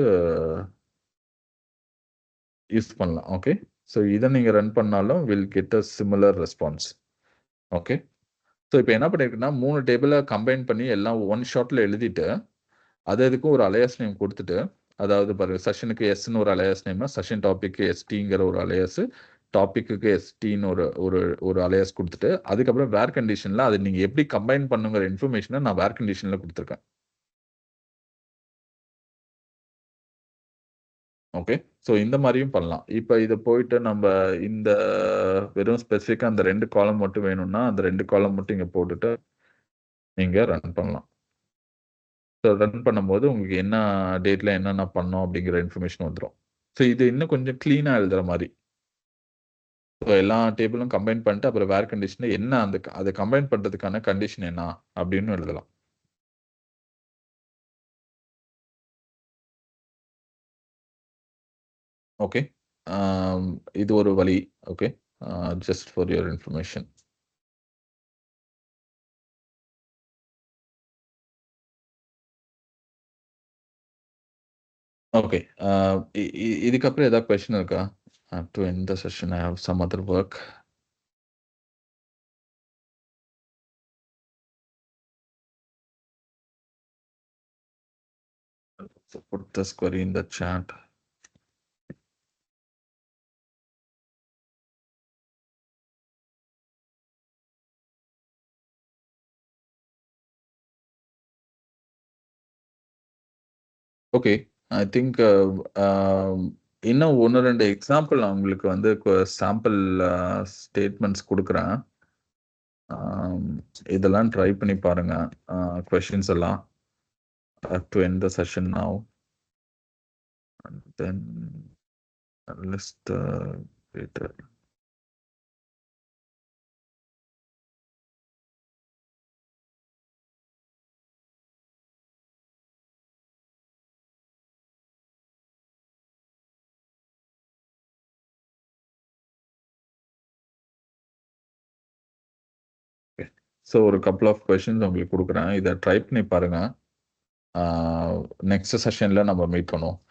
யூஸ் பண்ணலாம். ஓகே, ஸோ இதை நீங்கள் ரன் பண்ணாலும் will get a similar response. Okay, so இப்போ என்ன பண்ணியிருக்குன்னா 3 டேபிளை கம்பைன் பண்ணி எல்லாம் ஒன் ஷாட்டில் எழுதிட்டு அதுக்கும் ஒரு அலையாஸ் நேம் கொடுத்துட்டு, அதாவது பாருங்க செஷனுக்கு எஸ்ன்னு ஒரு அலையாஸ் நேம், செஷன் டாபிக்கு எஸ்டிங்கிற ஒரு அலையாஸ், டாபிக்கு எஸ்டின்னு ஒரு அலையாஸ் கொடுத்துட்டு, அதுக்கப்புறம் வேர் கண்டிஷனில் அது நீங்கள் எப்படி கம்பைன் பண்ணுங்கிற இன்ஃபர்மேஷனை நான் வேர் கண்டிஷனில் கொடுத்துருக்கேன். ஓகே, ஸோ இந்த மாதிரியும் பண்ணலாம். இப்போ இதை போயிட்டு நம்ம இந்த வெறும் ஸ்பெசிஃபிக்காக அந்த 2 காலம் மட்டும் வேணும்னா அந்த 2 காலம் மட்டும் இங்கே போட்டுட்டு நீங்கள் ரன் பண்ணலாம். ஸோ ரன் பண்ணும்போது உங்களுக்கு என்ன டேட்டில் என்னென்ன பண்ணோம் அப்படிங்கிற இன்ஃபர்மேஷன் வந்துடும். ஸோ இது இன்னும் கொஞ்சம் க்ளீனாக எழுதுகிற மாதிரி. ஸோ எல்லா டேபிளும் கம்பைன் பண்ணிட்டு அப்புறம் வேர் கண்டிஷனில் என்ன அதை கம்பைன் பண்ணுறதுக்கான கண்டிஷன் என்ன அப்படின்னு எழுதலாம். ஓகே, இது ஒரு வழி. Okay, just for your information. Okay, இதுக்கப்புறம் ஏதாவது கொஸ்டின் இருக்கா? To end the session, I have some other work. So put this query in the chat. Okay, I think இன்னும் 1-2 எக்ஸாம்பிள் நான் உங்களுக்கு வந்து சாம்பிள் ஸ்டேட்மெண்ட்ஸ் கொடுக்குறேன். இதெல்லாம் ட்ரை பண்ணி பாருங்க. கொஸ்டின்ஸ் எல்லாம் to end the session now, and then list later. So ஒரு கப்புள் ஆஃப் கொஷின்ஸ் உங்களுக்கு கொடுக்குறேன். இதை ட்ரை பண்ணி பாருங்க. நெக்ஸ்ட் செஷனில் நம்ம மீட் பண்ணுவோம்.